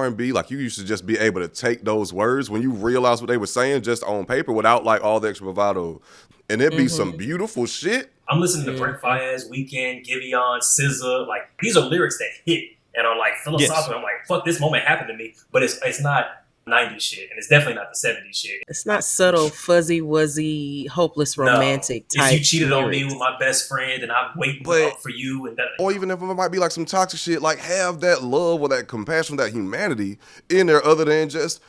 R&B, like you used to just be able to take those words when you realize what they were saying just on paper without like all the extra bravado. And it'd be some beautiful shit. I'm listening to Brent Faiyaz, Weeknd, Giveon, SZA. Like, these are lyrics that hit and are like philosophical. Yes. I'm like, fuck, this moment happened to me. But it's not 90s shit, and it's definitely not the 70s shit. It's not subtle, fuzzy, wuzzy, hopeless romantic type. If you cheated lyrics on me with my best friend, and I'm waiting up for you, and that, or even if it might be like some toxic shit, like have that love or that compassion, that humanity in there, other than just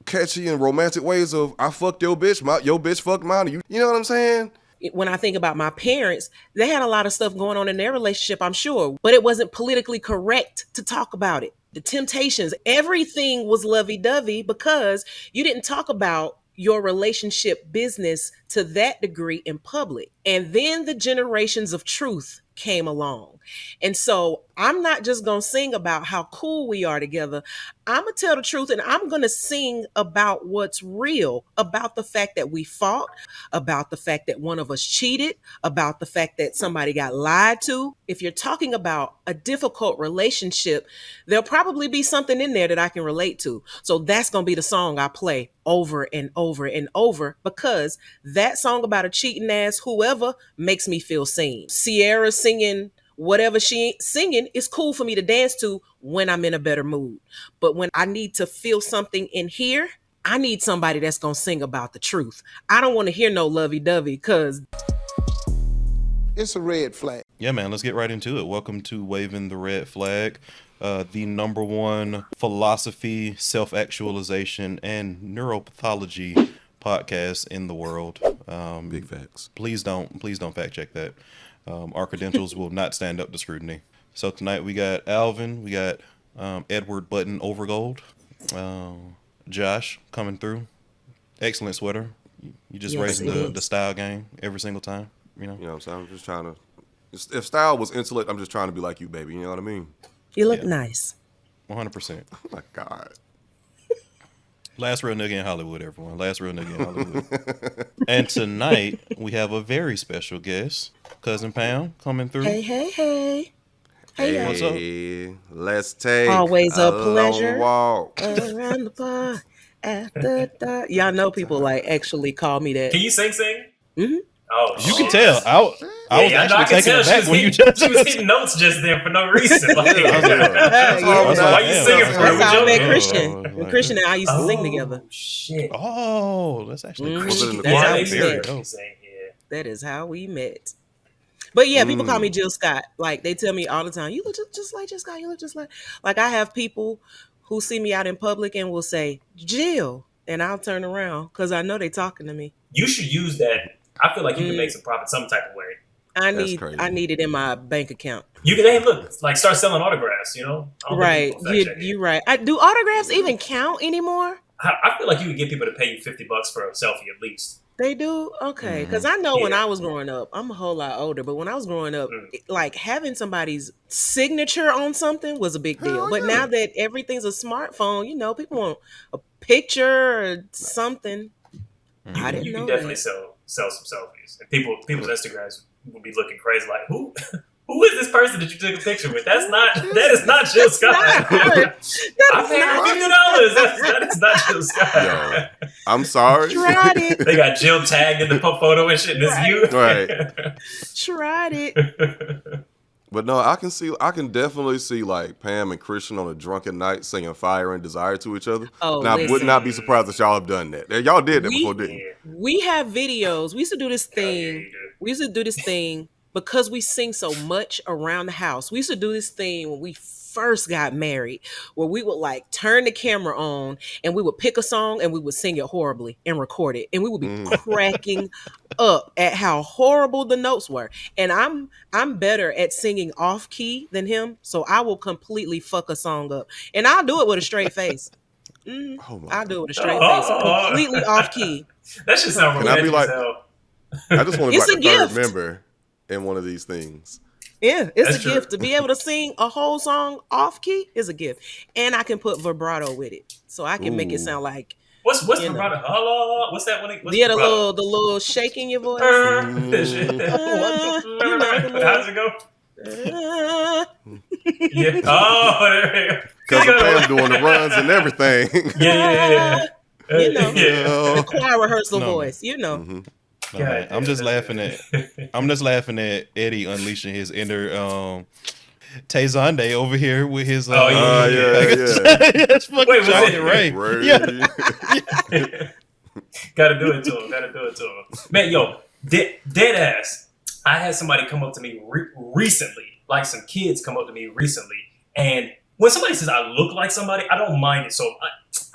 catchy and romantic ways of I fucked your bitch, your bitch fucked mine. You know what I'm saying? When I think about my parents, they had a lot of stuff going on in their relationship, I'm sure, but it wasn't politically correct to talk about it. The Temptations, everything was lovey-dovey because you didn't talk about your relationship business to that degree in public. And then the generations of truth came along. And so I'm not just going to sing about how cool we are together. I'm going to tell the truth, and I'm going to sing about what's real, about the fact that we fought, about the fact that one of us cheated, about the fact that somebody got lied to. If you're talking about a difficult relationship, there'll probably be something in there that I can relate to. So that's going to be the song I play over and over and over, because that song about a cheating ass whoever makes me feel seen. Sierra singing whatever she singing is cool for me to dance to when I'm in a better mood. But when I need to feel something in here, I need somebody that's going to sing about the truth. I don't want to hear no lovey-dovey, because it's a red flag. Yeah, man, let's get right into it. Welcome to Waving the Red Flag, the number one philosophy, self-actualization, and neuropathology podcast in the world. Big facts. Please don't fact check that. Our credentials will not stand up to scrutiny. So tonight we got Alvin, we got Edward Button Overgold, Josh coming through. Excellent sweater. You just raising the style game every single time. You know what I'm saying? I'm just trying to. If style was intellect, I'm just trying to be like you, baby. You know what I mean? You look nice. 100%. Oh my God. Last real nigga in Hollywood, everyone. Last real nigga in Hollywood. And tonight, we have a very special guest, Cousin Pam, coming through. Hey. Hey, what's up? Let's take always a pleasure. Walk. Around the park after dark. Y'all know people like actually call me that. Can you sing? Mm-hmm. Oh, you can tell. I was actually taking it back when you just... She was hitting notes just there for no reason. Like, why you singing for That's how I met her? Christian. Christian and I used to sing together. Shit. Oh, that's actually Was it in the That's how choir? we very met. dope. That is how we met. But yeah, people call me Jill Scott. Like, they tell me all the time, you look just like Jill Scott. You look just like I have people who see me out in public and will say, Jill. And I'll turn around because I know they're talking to me. You should use that. I feel like you can make some profit some type of way. I need it in my bank account. You can, like start selling autographs, you know? Right. You're right. Do autographs even count anymore? I feel like you could get people to pay you $50 for a selfie at least. They do? Okay. Because I know when I was growing up, I'm a whole lot older, but when I was growing up, like having somebody's signature on something was a big deal. But now that everything's a smartphone, people want a picture or something. I didn't know You can definitely sell some selfies. And people's Instagrams would be looking crazy like, who is this person that you took a picture with? That is not Jill Scott. I paid her $50. That is not Jill Scott. Yo, I'm sorry. Tried it. They got Jill tagged in the photo and shit, and it's you. Right. Tried it. But no, I can definitely see like Pam and Christian on a drunken night singing Fire and Desire to each other. Oh, now, I would not be surprised if y'all have done that. Y'all did that before, didn't you? We have videos. We used to do this thing. Because we sing so much around the house. We used to do this thing when we first got married, where we would like turn the camera on and we would pick a song and we would sing it horribly and record it. And we would be cracking up at how horrible the notes were. And I'm better at singing off key than him. So I will completely fuck a song up. And I'll do it with a straight face. I'll do it with a straight face. Completely off key. That should sound romantic. Can I be like, I just want to be like the third gift. member in one of these things. Yeah, it's a gift. To be able to sing a whole song off key is a gift. And I can put vibrato with it. So I can make it sound like What's vibrato? Hello? What's that one? The little shake in your voice. How's it go? Yeah. Oh, there we go. Cousin Pam doing the runs and everything. Yeah. You know, Yeah. the choir rehearsal No, man. voice. You know, Mm-hmm. No, man. I'm just laughing at Eddie unleashing his inner Tayzonde over here with his yeah. That's fucking Wait, was Johnny it Ray. Ray. Yeah. Gotta do it to him. Man, yo, dead ass. I had somebody come up to me recently, like some kids come up to me recently, and when somebody says I look like somebody, I don't mind it. So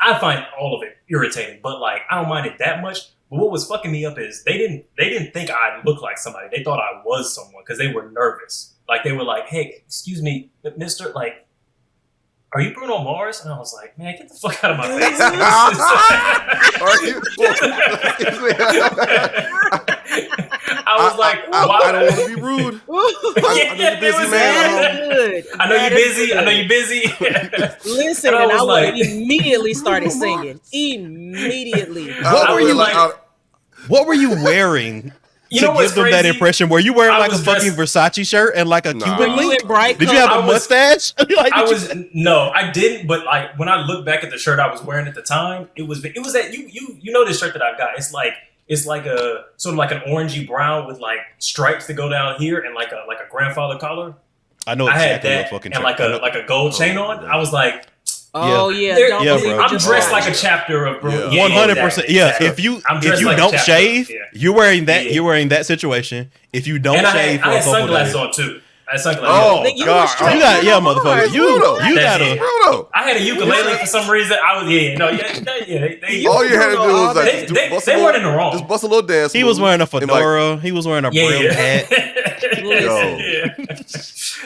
I find all of it irritating, but like I don't mind it that much. But what was fucking me up is they didn't think I looked like somebody. They thought I was someone because they were nervous. Like they were like, "Hey, excuse me, Mister, like, are you Bruno Mars?" And I was like, "Man, get the fuck out of my face." I was like, I don't want to be rude. I know you're busy, man. I know you're busy. Listen, and I would immediately started singing. Immediately. What were you wearing? You know what's give them crazy? That impression? Were you wearing like a fucking dressed... Versace shirt and like a Cuban link? Did you have a mustache? No, I didn't. But like when I look back at the shirt I was wearing at the time, it was that you know this shirt that I've got. It's like a sort of like an orangey brown with like stripes that go down here and like a grandfather collar. I know exactly what fucking and like a gold chain on. I was like, oh yeah, bro. I'm dressed like a chapter of 100%. Yeah, if you don't shave, you're wearing that. You're wearing that situation. If you don't shave, I had sunglasses on too. I had sunglasses. Oh God! You got motherfucker. You got a. I had a ukulele for some reason. I was all you had to do was like they weren't in the wrong. Just bust a little dance. He was wearing a fedora. He was wearing a brim hat.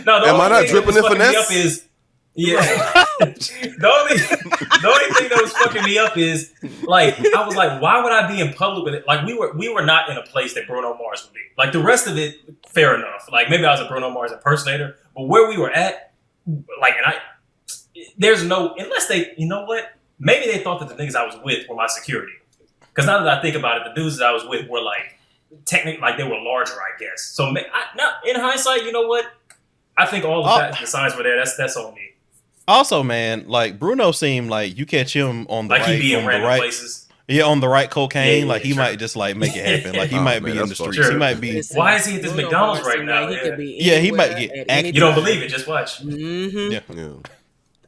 No, am I not dripping in finesse? The only thing that was fucking me up is like I was like, why would I be in public with it? Like we were not in a place that Bruno Mars would be. Like the rest of it, fair enough. Like maybe I was a Bruno Mars impersonator, but where we were at, like, there's no unless they, you know what? Maybe they thought that the niggas I was with were my security. Because now that I think about it, the dudes that I was with were like technically like they were larger, I guess. So now in hindsight, you know what? I think all the signs were there. That's on me. Also, man, like Bruno seemed like you catch him on the like right, he be in random right places. Yeah, on the right cocaine, like he sure. might just like make it happen. Like he might be in the streets. Sure. He might be. Listen, why is he at this McDonald's right now? He might get. You don't believe it? Just watch. Mm-hmm. Yeah.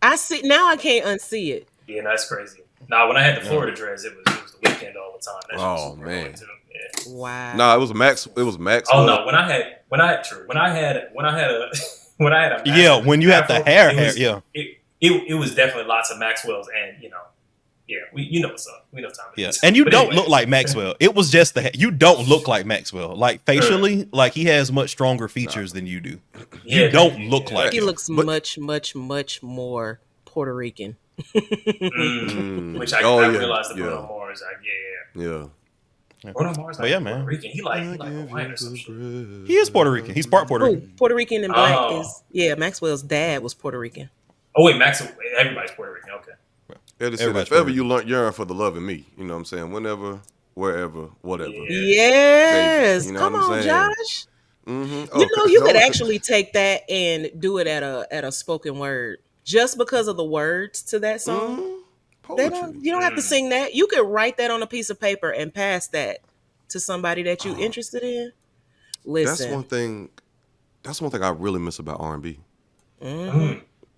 I see now. I can't unsee it. Yeah, that's crazy. Nah, when I had the Florida dreads, it was the weekend all the time. Oh man. Yeah. Wow. Nah, it was Max. It was Max. Oh no, when I had a yeah, when you had the hair, it was definitely lots of Maxwell's, and we know what's up. We know time. Yeah, and you don't look like Maxwell. It was just you don't look like Maxwell. Like facially, like he has much stronger features than you do. You don't look like he him. looks much more Puerto Rican. Which I realized that Bruno Mars. Yeah. Bruno Mars, like man. Puerto Rican. He like Hawaiian or some shit. He is Puerto Rican. He's part Puerto Rican. Puerto Rican and black is Maxwell's dad was Puerto Rican. Oh wait, everybody's Puerto Rican. Okay. Eddie said, if ever you yearn for the love in me, you know what I'm saying? Whenever, wherever, whatever. Yes. Baby, you know come on, Josh. Mm-hmm. You know, you could actually take that and do it at a spoken word. Just because of the words to that song. You don't have to sing that. You could write that on a piece of paper and pass that to somebody that you're interested in. Listen. That's one thing I really miss about R&B.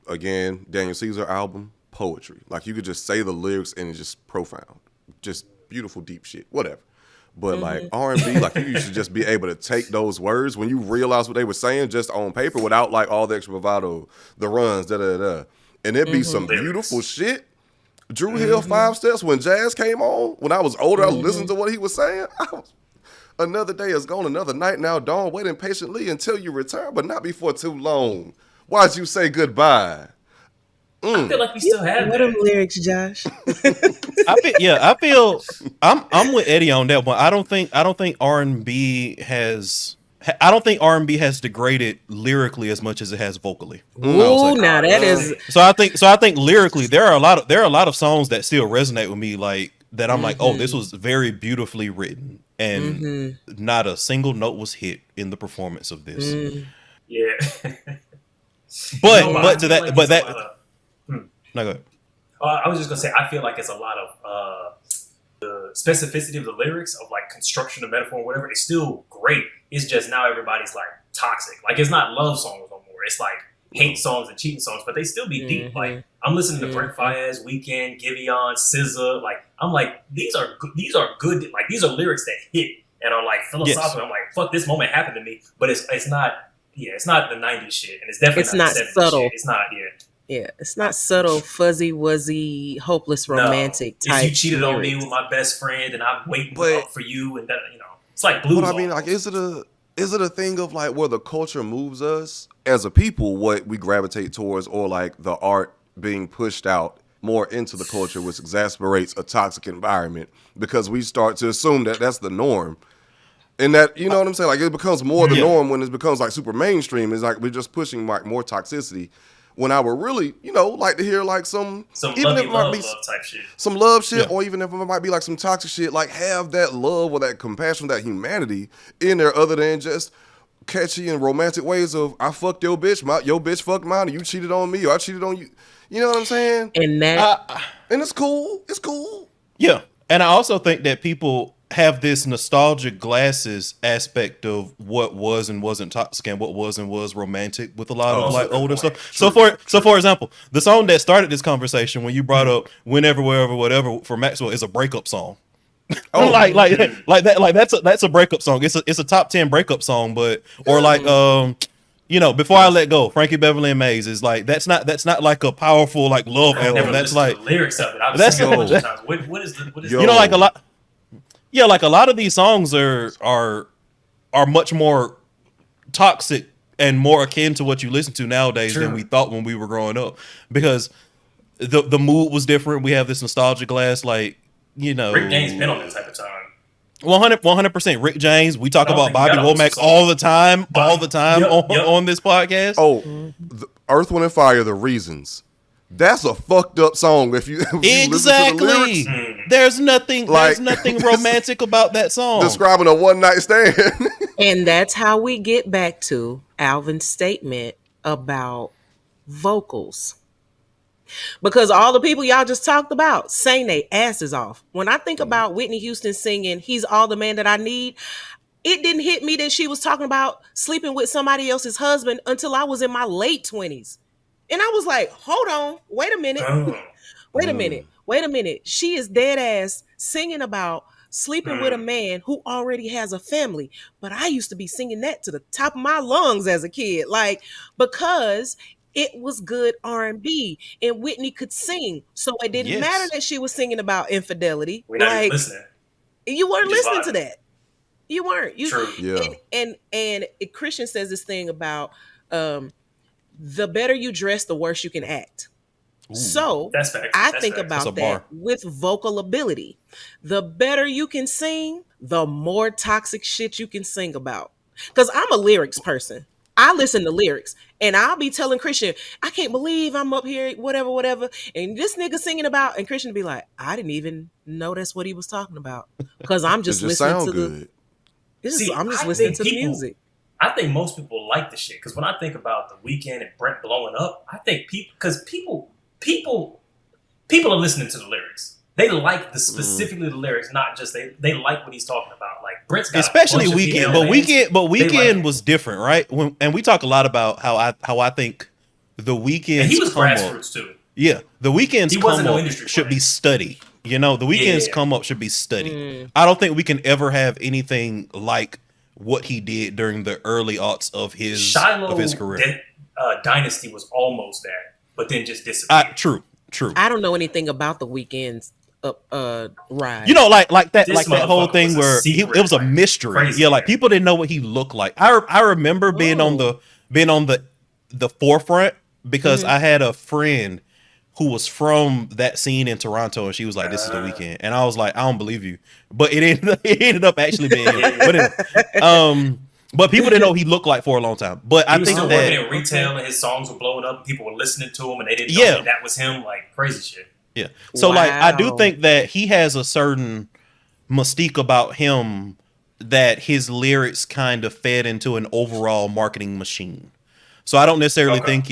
Again, Daniel Caesar album, poetry. Like you could just say the lyrics and it's just profound. Just beautiful, deep shit. Whatever. But like R&B, like you should just be able to take those words when you realize what they were saying just on paper without like all the extra bravado, the runs, and it'd be some beautiful shit. Drew Hill 5 Steps, when Jazz came on, when I was older, I listened to what he was saying. Another day is gone, another night now dawn, waiting patiently until you return, but not before too long. Why'd you I feel like we still have what them lyrics, Josh. I'm with Eddie on that one. I don't think R&B has degraded lyrically as much as it has vocally. Ooh, now that is. So I think lyrically there are a lot of songs that still resonate with me, like that. I'm like, oh, this was very beautifully written, and not a single note was hit in the performance of this. Yeah. No, go ahead. I was just gonna say, I feel like it's a lot of the specificity of the lyrics of like construction of metaphor or whatever. It's still great. It's just now everybody's like toxic. Like it's not love songs no more. It's like hate songs and cheating songs, but they still be deep. Like I'm listening to Brent Faiyaz, Weeknd, Giveon, SZA. Like I'm like these are good. Like these are lyrics that hit and are like philosophical. I'm like, fuck, this moment happened to me. But it's not. Yeah, it's not the '90s shit, and it's definitely not the 70s subtle. Shit. It's not. Yeah, it's not subtle, fuzzy, wuzzy, hopeless romantic type. You cheated lyrics. on me with my best friend, and I'm waiting up for you, and that it's like blues. But I mean, like, is it a thing of like where the culture moves us as a people, what we gravitate towards, or like the art being pushed out more into the culture, which exasperates a toxic environment because we start to assume that that's the norm. And that, you know what I'm saying? Like it becomes more the norm when it becomes like super mainstream. It's like we're just pushing like more toxicity. When I would really, like to hear like some even if it might be love type shit. Some love shit, or even if it might be like some toxic shit, like have that love or that compassion, that humanity in there, other than just catchy and romantic ways of I fucked your bitch, your bitch fucked mine, and you cheated on me, or I cheated on you. You know what I'm saying? And that, and it's cool. It's cool. Yeah, and I also think that people have this nostalgic glasses aspect of what was and wasn't toxic and what was and was romantic with a lot of like older stuff. So for example, the song that started this conversation when you brought up Whenever, Wherever, Whatever for Maxwell is a breakup song. Like that's a breakup song. It's a top 10 breakup song, but or like Before I Let Go, Frankie Beverly and Maze is like that's not like a powerful like love album. That's like the lyrics of it. I've that's seen it a bunch of times. What is like a lot. Yeah, like a lot of these songs are much more toxic and more akin to what you listen to nowadays than we thought when we were growing up, because the mood was different. We have this nostalgia glass, like Rick James been on that type of time. 100%. Rick James. We talk about Bobby Womack all the time on this podcast. Oh, Earth, Wind, and Fire, The Reasons. That's a fucked up song. If you listen to the lyrics, there's nothing romantic about that song. Describing a one night stand. And that's how we get back to Alvin's statement about vocals. Because all the people y'all just talked about sang their asses off. When I think about Whitney Houston singing "He's All the Man That I Need," it didn't hit me that she was talking about sleeping with somebody else's husband until I was in my late 20s. And I was like, hold on, wait a minute. Wait a minute. She is dead ass singing about sleeping with a man who already has a family. But I used to be singing that to the top of my lungs as a kid. Like, because it was good R&B and Whitney could sing. So it didn't matter that she was singing about infidelity. We're not even listening. You weren't listening to that. You weren't. True. Yeah. And Christian says this thing about the better you dress, the worse you can act. Ooh, so I think about that with vocal ability. The better you can sing, the more toxic shit you can sing about. Because I'm a lyrics person. I listen to lyrics and I'll be telling Christian, I can't believe I'm up here, whatever. And this nigga singing about, and Christian be like, I didn't even know that's what he was talking about. Because I'm just listening to I'm just listening to the music. I think most people like the shit because when I think about The Weeknd and Brent blowing up, I think people are listening to the lyrics. They like specifically the lyrics, not just they like what he's talking about. Like Brent's got especially Weeknd, but Weeknd was different, right? And we talk a lot about how I think The Weeknd's he was grassroots too. Yeah, The Weeknd's come up should be studied. The Weeknd's come up should be studied. I don't think we can ever have anything like what he did during the early aughts of his career. Dynasty was almost there, but then just disappeared. True. I don't know anything about The Weeknd's ride. Like that whole thing where it was a mystery. Crazy, like people didn't know what he looked like. I remember being on the forefront because I had a friend who was from that scene in Toronto, and she was like, "This is The Weeknd," and I was like, "I don't believe you," but it ended up actually being him. But people didn't know what he looked like for a long time. But I think that working in retail and his songs were blowing up, and people were listening to him, and they didn't know that was him. Like crazy shit. Yeah. So like, I do think that he has a certain mystique about him that his lyrics kind of fed into an overall marketing machine. So I don't necessarily think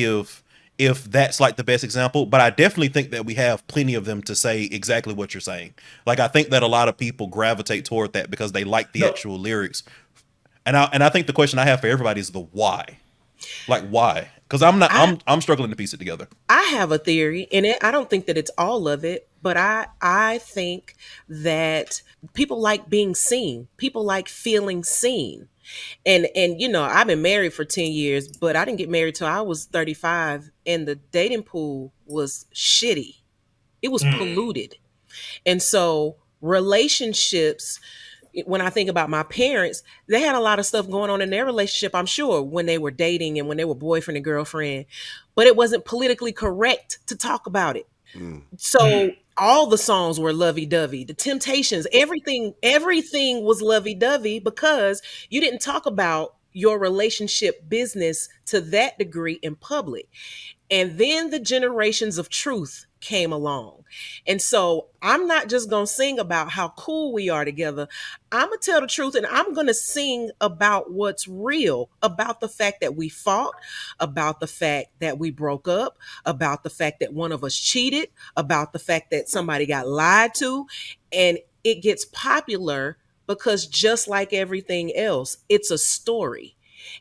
if that's like the best example, but I definitely think that we have plenty of them to say exactly what you're saying. Like, I think that a lot of people gravitate toward that because they like the actual lyrics. And I think the question I have for everybody is the why. Like, why? Because I'm struggling to piece it together. I have a theory, and I don't think that it's all of it, but I think that people like being seen. People like feeling seen. And I've been married for 10 years, but I didn't get married till I was 35, and the dating pool was shitty. It was polluted. And so relationships, when I think about my parents, they had a lot of stuff going on in their relationship, I'm sure, when they were dating and when they were boyfriend and girlfriend, but it wasn't politically correct to talk about it. So all the songs were lovey-dovey. The Temptations, everything was lovey-dovey because you didn't talk about your relationship business to that degree in public. And then the generations of truth came along. And so I'm not just going to sing about how cool we are together. I'm going to tell the truth, and I'm going to sing about what's real, about the fact that we fought, about the fact that we broke up, about the fact that one of us cheated, about the fact that somebody got lied to. And it gets popular because, just like everything else, it's a story.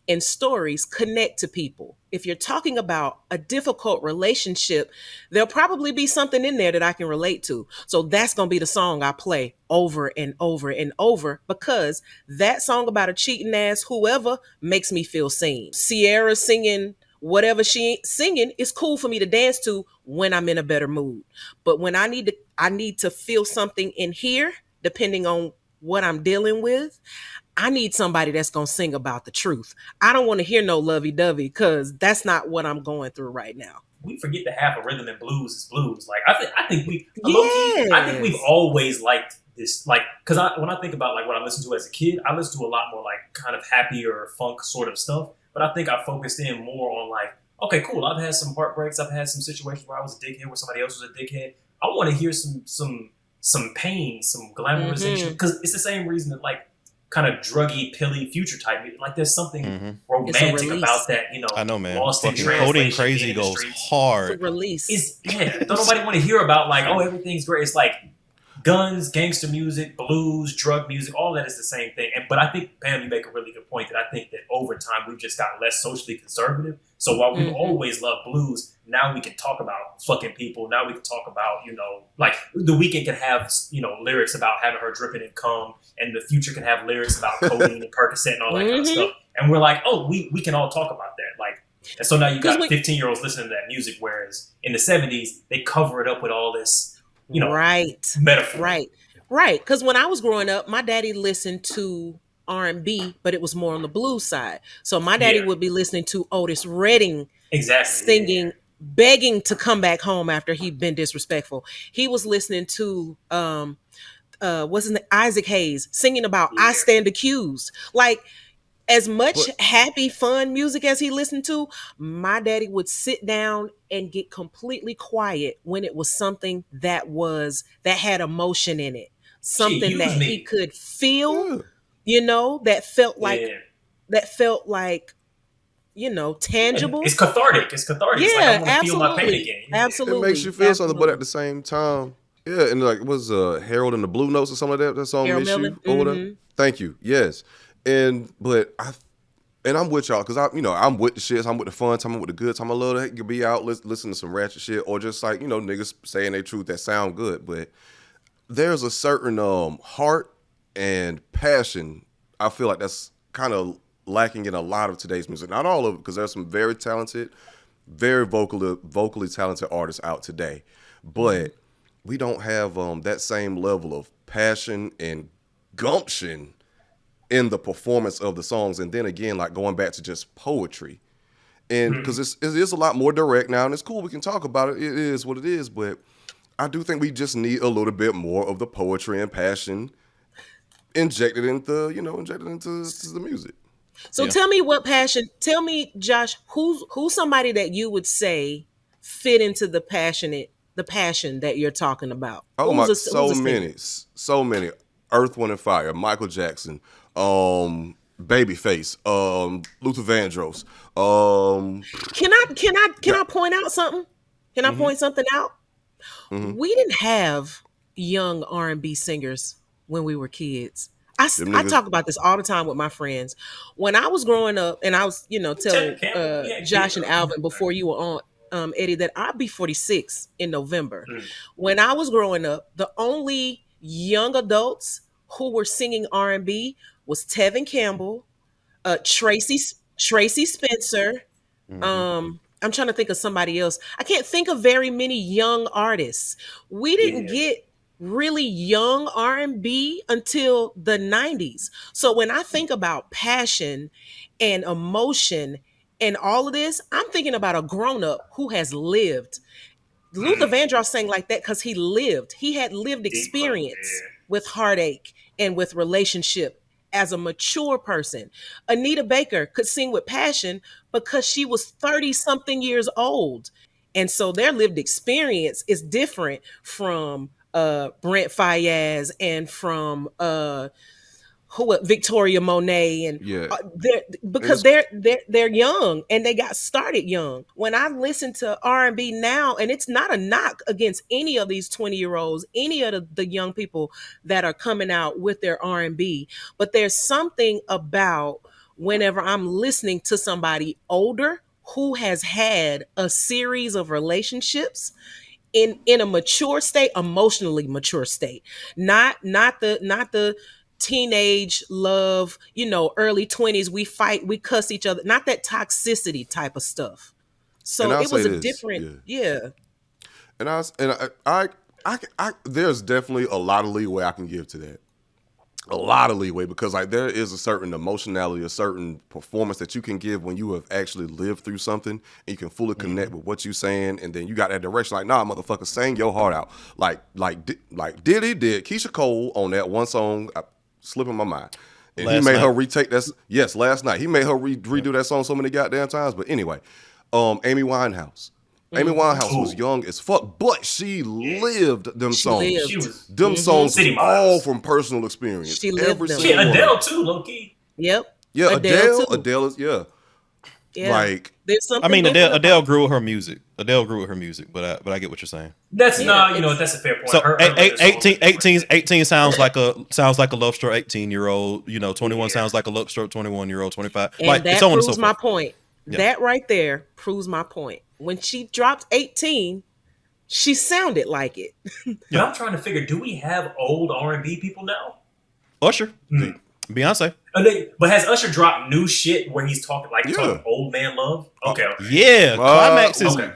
And stories connect to people. If you're talking about a difficult relationship, there'll probably be something in there that I can relate to. So that's going to be the song I play over and over and over, because that song about a cheating ass whoever makes me feel seen. Sierra singing whatever she singing is cool for me to dance to when I'm in a better mood. But when I need to feel something in here, depending on what I'm dealing with, I need somebody that's going to sing about the truth. I don't want to hear no lovey-dovey, because that's not what I'm going through right now. We forget that half of rhythm and blues is blues. Like, I think we've always liked this. Like, because when I think about like what I listened to as a kid, I listened to a lot more like kind of happier funk sort of stuff. But I think I focused in more on like, okay, cool. I've had some heartbreaks. I've had some situations where I was a dickhead, where somebody else was a dickhead. I want to hear some pain, some glamorization, because it's the same reason that like kind of druggy, pilly Future type. Like, there's something romantic about that, I know, man. Lost in Fucking translation. Codeine Crazy goes hard. It's a release. Don't nobody want to hear about like, oh, everything's great. It's like guns, gangster music, blues, drug music, all that is the same thing. But I think, Pam, you make a really good point that I think that over time we've just gotten less socially conservative. So while we've always loved blues, now we can talk about fucking people. Now we can talk about, like The Weeknd can have, lyrics about having her dripping in cum, and The Future can have lyrics about codeine and Percocet and all that kind of stuff. And we're like, oh, we can all talk about that. Like, and so now you got 15-year-olds listening to that music, whereas in the 70s, they cover it up with all this, metaphor. Right. Because when I was growing up, my daddy listened to R&B, but it was more on the blues side. So my daddy would be listening to Otis Redding singing, begging to come back home after he'd been disrespectful. He was listening to Isaac Hayes singing about I Stand Accused. Like, as much happy, fun music as he listened to, my daddy would sit down and get completely quiet when it was something that had emotion in it. Something that he could feel, that felt like tangible. It's cathartic. Yeah, it's like, I want to feel my pain again. Absolutely. It makes you feel something, but at the same time, and like, it was Harold and the Blue Notes or something like that. That song, Miss You, or whatever. Thank you. Yes. But I'm with y'all, because I'm with the shits, I'm with the fun time, I'm with the good time. I love to be out, listen to some ratchet shit, or just like, niggas saying their truth that sound good. But there's a certain heart and passion, I feel like, that's kind of lacking in a lot of today's music. Not all of it, because there's some very talented, very vocally talented artists out today. But we don't have that same level of passion and gumption in the performance of the songs. And then again, like, going back to just poetry, and because it is a lot more direct now, and it's cool, we can talk about it, it is what it is, but I do think we just need a little bit more of the poetry and passion injected into the music. So tell me, Josh, who's somebody that you would say fit into the passion that you're talking about? So many. Earth, Wind and Fire, Michael Jackson, Babyface, Luther Vandross. Can I point out something? Can I point something out? We didn't have young R&B singers when we were kids. Them I niggas, talk about this all the time with my friends. When I was growing up, and I was, telling Josh and Alvin before you were on, Eddie, that I'll be 46 in November. When I was growing up, the only young adults who were singing R&B was Tevin Campbell, Tracy Spencer. I'm trying to think of somebody else. I can't think of very many young artists. We didn't get really young R&B until the 90s. So when I think about passion and emotion and all of this, I'm thinking about a grown-up who has lived. Luther Vandross sang like that because he lived. He had lived experience with heartache and with relationship as a mature person. Anita Baker could sing with passion because she was 30 something years old. And so their lived experience is different from Brent Fayez and from Victoria Monet, and they're young and they got started young. When I listen to R&B now, and it's not a knock against any of these 20-year-olds, any of the young people that are coming out with their R&B, but there's something about whenever I'm listening to somebody older who has had a series of relationships in a mature state, emotionally mature state, not the teenage love, early 20s, we fight, we cuss each other, not that toxicity type of stuff. So it was a different, And I there's definitely a lot of leeway I can give to that. A lot of leeway, because like there is a certain emotionality, a certain performance that you can give when you have actually lived through something and you can fully connect with what you're saying, and then you got that direction. Like, nah, motherfucker, sing your heart out. Like Diddy did Keisha Cole on that one song, slipping my mind. And he made her retake that. Yes, last night. He made her redo that song so many goddamn times. But anyway, Amy Winehouse. Amy Winehouse was young as fuck, but she lived them songs. Them songs all from personal experience. She lived them. She Adele too, low key. Yep. Yeah, Adele is Yeah. Like, there's something. I mean, Adele grew with her music. But I get what you're saying. That's that's a fair point. So Her 18 sounds like a love stroke 18-year-old. 21 sounds like a love stroke 21-year-old, 25. And like that so on proves and so my forth. point. Yeah. That right there proves my point. When she dropped 18, she sounded like it. But I'm trying to figure: do we have old R&B people now? Usher, Beyonce. But has Usher dropped new shit where he's talking old man love? Okay. Yeah,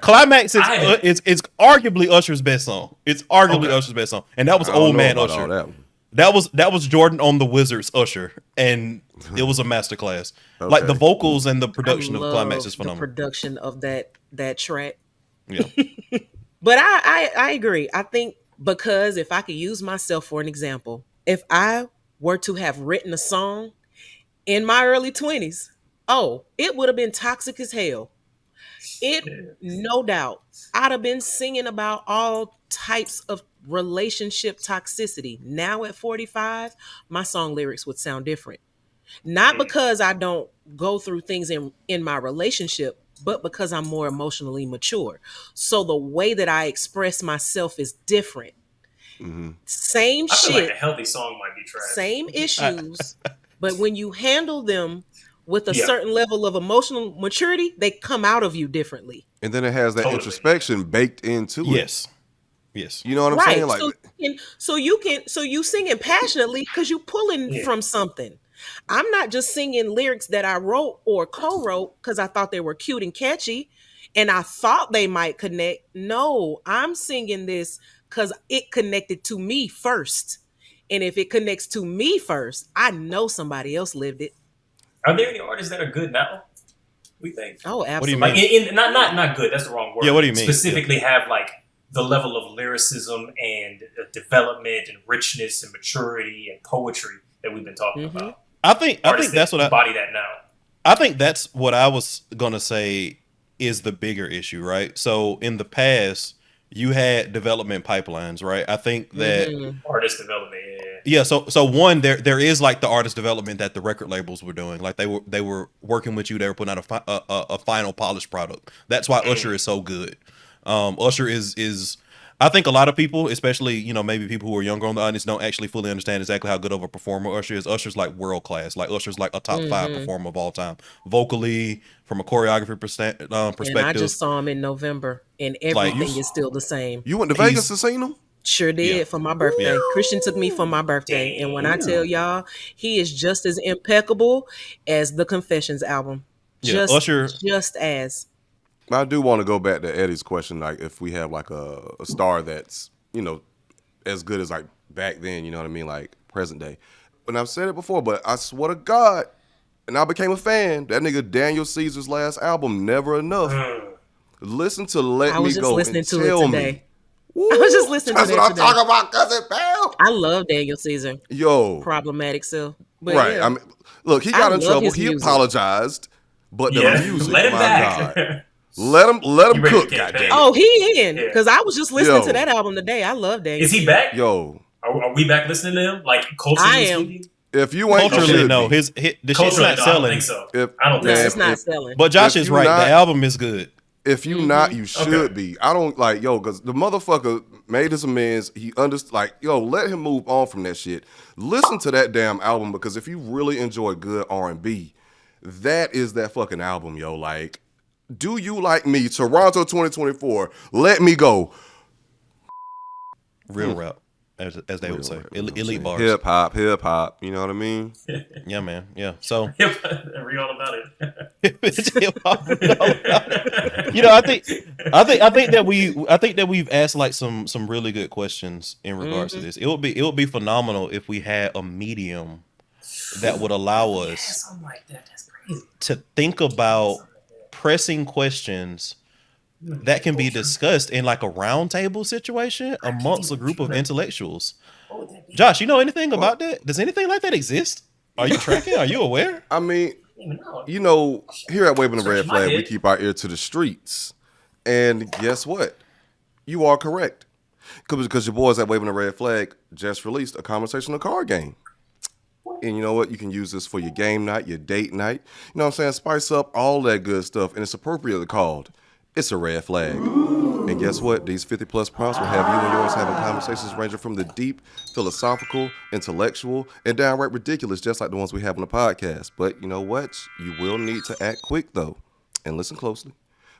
Climax is arguably Usher's best song. It's arguably Usher's best song, and that was old man Usher. That was Jordan on the Wizards Usher, and it was a masterclass. Okay. Like the vocals and the production of Climax is phenomenal. The production of that track. Yeah. But I agree. I think, because if I could use myself for an example, if I were to have written a song in my early 20s, it would have been toxic as hell. No doubt. I'd have been singing about all types of relationship toxicity. Now at 45, my song lyrics would sound different. Not because I don't go through things in my relationship, but because I'm more emotionally mature. So the way that I express myself is different. Same shit. Like a healthy song might be trash. Same issues, but when you handle them with a certain level of emotional maturity, they come out of you differently. And then it has that introspection baked into it. Yes. You know what I'm saying? Like, so you singing passionately because you pulling from something. I'm not just singing lyrics that I wrote or co-wrote because I thought they were cute and catchy and I thought they might connect. No, I'm singing this because it connected to me first. And if it connects to me first, I know somebody else lived it. Are there any artists that are good now? We think. Oh, absolutely. What do you mean? Like, not good. That's the wrong word. Yeah, what do you mean? Specifically have like the level of lyricism and development and richness and maturity and poetry that we've been talking about. I think that's what embody that now. I think that's what I was gonna say is the bigger issue, right? So in the past, you had development pipelines, right? I think that artist development, Yeah, so one, there is like the artist development that the record labels were doing. Like they were working with you. They were putting out a final polished product. That's why Usher is so good. Usher is I think a lot of people, especially maybe people who are younger on the audience, don't actually fully understand exactly how good of a performer Usher is. Usher's like world class. Like Usher's like a top 5 performer of all time, vocally, from a choreography perspective. And I just saw him in November, and everything is still the same. You went to Vegas to see him? Sure did for my birthday. Yeah. Christian took me for my birthday, and when I tell y'all, he is just as impeccable as the Confessions album. Yeah, Usher. Just as. I do want to go back to Eddie's question, like if we have like a star that's, as good as like back then, you know what I mean, like present day. And I've said it before, but I swear to God, and I became a fan, that nigga Daniel Caesar's last album, Never Enough. Listen to Let Me Go. I was just listening and to tell it today. me. Woo, I was just listening to that's that what today. I'm talking about, Cousin Pam. I love Daniel Caesar. Yo. Problematic self. But Right. yeah. I mean, look, he got in love trouble. his He music. apologized, but the music, let him my back. God. Let him You ready cook, to campaign? goddamn. Oh, he in. Yeah. Because I was just listening Yo. to that album today. I love Daniel. Is he back? Yo, Are we back listening to him? Like culturally I am. speaking? if you ain't Culturally, should no. be. The shit's Culturally, not no, I don't selling. think so. If- I don't No, think Man, it's so. not if- selling. But Josh If is you right. not- The album is good. If you not, you should Okay. be. I don't like, because the motherfucker made his amends. He let him move on from that shit. Listen to that damn album, because if you really enjoy good R&B, that is that fucking album, yo. Like, Do You Like Me, Toronto 2024, Let Me Go. Real rap, as they would say. Elite bars. Hip hop, you know what I mean? Yeah, man. Yeah. So Read all about it. I think that we've asked like some really good questions in regards to this. It would be phenomenal if we had a medium that would allow us Something like that. That's crazy. to think about pressing questions that can be discussed in like a roundtable situation amongst a group of intellectuals. Josh, you know anything about that? Does anything like that exist? Are you tracking? Are you aware? I mean, Even know. here at Waving the Red Scratch my Flag, we head. keep our ear to the streets. And guess what? You are correct. Because your boys at Waving the Red Flag just released a conversational card game. And you know what? You can use this for your game night, your date night. You know what I'm saying? Spice up all that good stuff. And it's appropriately called It's a Red Flag. And guess what? These 50 plus prompts will have you and yours having conversations ranging from the deep, philosophical, intellectual, and downright ridiculous, just like the ones we have on the podcast. But you know what? You will need to act quick, though. And listen closely,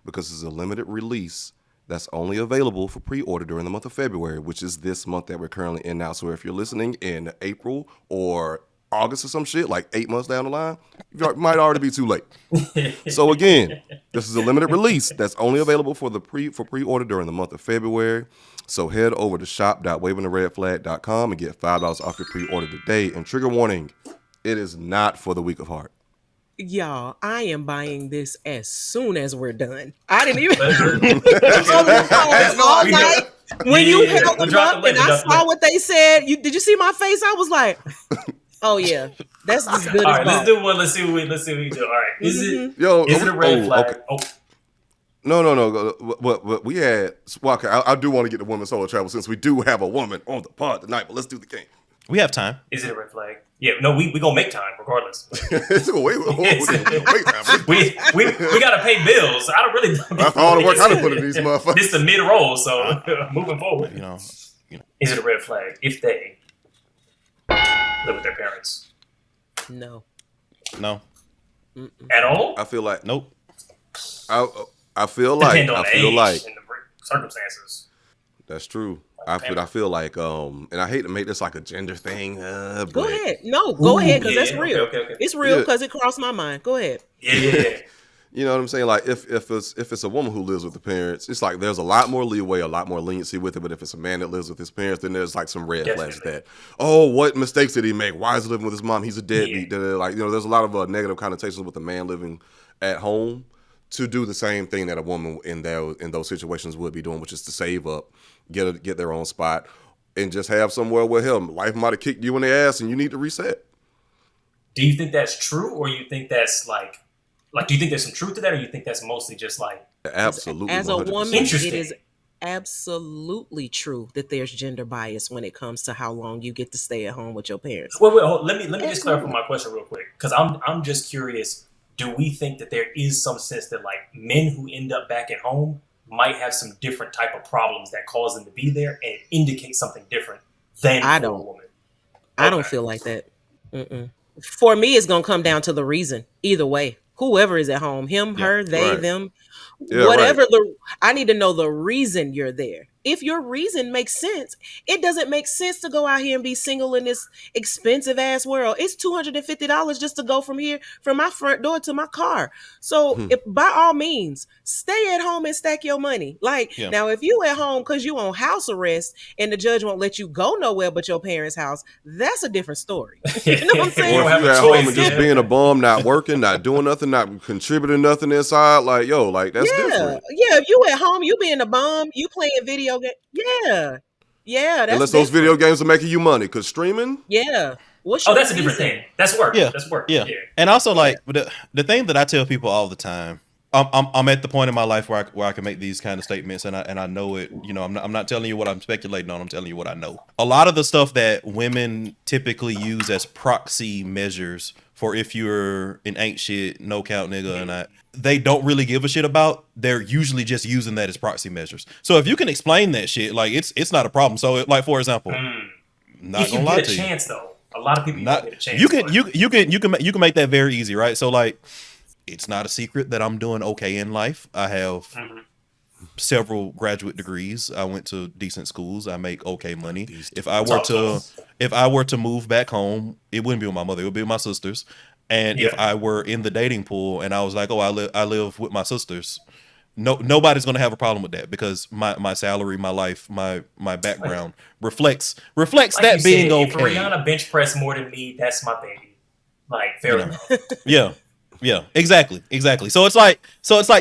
because it's a limited release that's only available for pre-order during the month of February, which is this month that we're currently in now. So if you're listening in April or August or some shit, like 8 months down the line, you might already be too late. So again, this is a limited release that's only available for pre-order during the month of February. So head over to shop.wavingtheredflag.com and get $5 off your pre-order today. And trigger warning, it is not for the weak of heart. Y'all, I am buying this as soon as we're done. I didn't even That's all night. When you Yeah, held we'll them drop up the and link, I we'll drop the saw link. what they said, did you see my face? I was like, oh yeah, that's as good All as right, let's do one. Let's see what we do. All right, is it a red flag? Okay. No. But we had. Well, okay, I do want to get the women's solo travel since we do have a woman on the pod tonight. But let's do the game. We have time. Is it a red flag? Yeah, no, we gonna make time regardless. wait, we gotta pay bills. I don't really. That's all the work I done put in these motherfuckers. This is the mid roll, so moving forward. You know. Is it a red flag if they live with their parents no. No. at all? I feel like Nope. I feel like Depend on the age and the circumstances. that's true. I feel like and I hate to make this like a gender thing. Go But ahead. No, go ahead, because that's yeah, real. okay. It's real Yeah. because it crossed my mind. Go ahead. Yeah. you know what I'm saying? Like if it's a woman who lives with the parents, it's like there's a lot more leeway, a lot more leniency with it. But if it's a man that lives with his parents, then there's like some red flags Definitely. that, oh, what mistakes did he make? Why is he living with his mom? He's a deadbeat. Like, there's a lot of negative connotations with a man living at home to do the same thing that a woman in those situations would be doing, which is to save up, get their own spot, and just have somewhere with him. Life might have kicked you in the ass, and you need to reset. Do you think that's true, or you think that's like do you think there's some truth to that, or you think that's mostly just like Absolutely. As a 100%. woman, Interesting. it is absolutely true that there's gender bias when it comes to how long you get to stay at home with your parents. Wait, let me just clarify Absolutely. my question real quick, because I'm just curious. Do we think that there is some sense that like men who end up back at home might have some different type of problems that cause them to be there, and it indicates something different than I for a don't. woman? I don't Okay. feel like that. Mm-mm. For me, it's gonna come down to the reason. Either way, whoever is at home, him, Yeah. her, they, Right. them, Yeah, right. whatever I need to know the reason you're there. If your reason makes sense, it doesn't make sense to go out here and be single in this expensive ass world. It's $250 just to go from here, from my front door to my car. So, Hmm. if by all means, stay at home and stack your money. Like Yeah. now, if you at home because you on house arrest and the judge won't let you go nowhere but your parents' house, that's a different story. You know what I'm You saying? Or don't if have you a at home choice, and just yeah. being a bum, not working, not doing nothing, not contributing nothing inside, like yo, like that's Yeah, different. yeah. If you at home, you being a bum, you playing video game. Yeah, yeah. That's Unless those video different. games are making you money, cause streaming. Yeah. What's Oh, your that's a different reason? thing. That's work. Yeah, That's work. yeah, Yeah. and also Yeah. like the thing that I tell people all the time. I'm at the point in my life where I can make these kind of statements, and I know it. You know, I'm not telling you what I'm speculating on. I'm telling you what I know. A lot of the stuff that women typically use as proxy measures for if you're an ain't shit, no count nigga, and they don't really give a shit about. They're usually just using that as proxy measures. So if you can explain that shit, like it's not a problem. So like for example, not If you gonna lie get to a you. chance, though, a lot of people you Not don't get a chance. you can but- you can make that very easy, right? So like it's not a secret that I'm doing okay in life. I have Mhm. several graduate degrees. I went to decent schools. I make okay money. If I were Talk to to us. if I were to move back home, it wouldn't be with my mother. It would be with my sisters. And if Yeah. I were in the dating pool and I was like, oh, I live with my sisters, nobody's gonna have a problem with that because my salary, my life, my background reflects Like that you being said, if okay. Rihanna bench press more than me, that's my baby. Like, fair You know. enough. Yeah, exactly. So it's like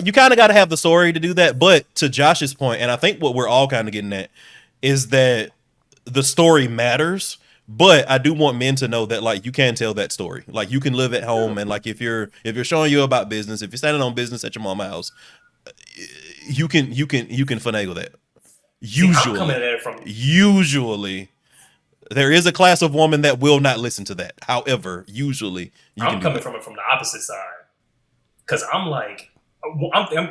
you kind of got to have the story to do that. But to Josh's point, and I think what we're all kind of getting at is that the story matters. But I do want men to know that like you can tell that story. Like you can live at home, and like if you're showing you about business, if you're standing on business at your mama's house, you can finagle that. See, I'm coming at it from Usually, there is a class of woman that will not listen to that. However, usually you can I'm do coming that. from it from the opposite side, because I'm like,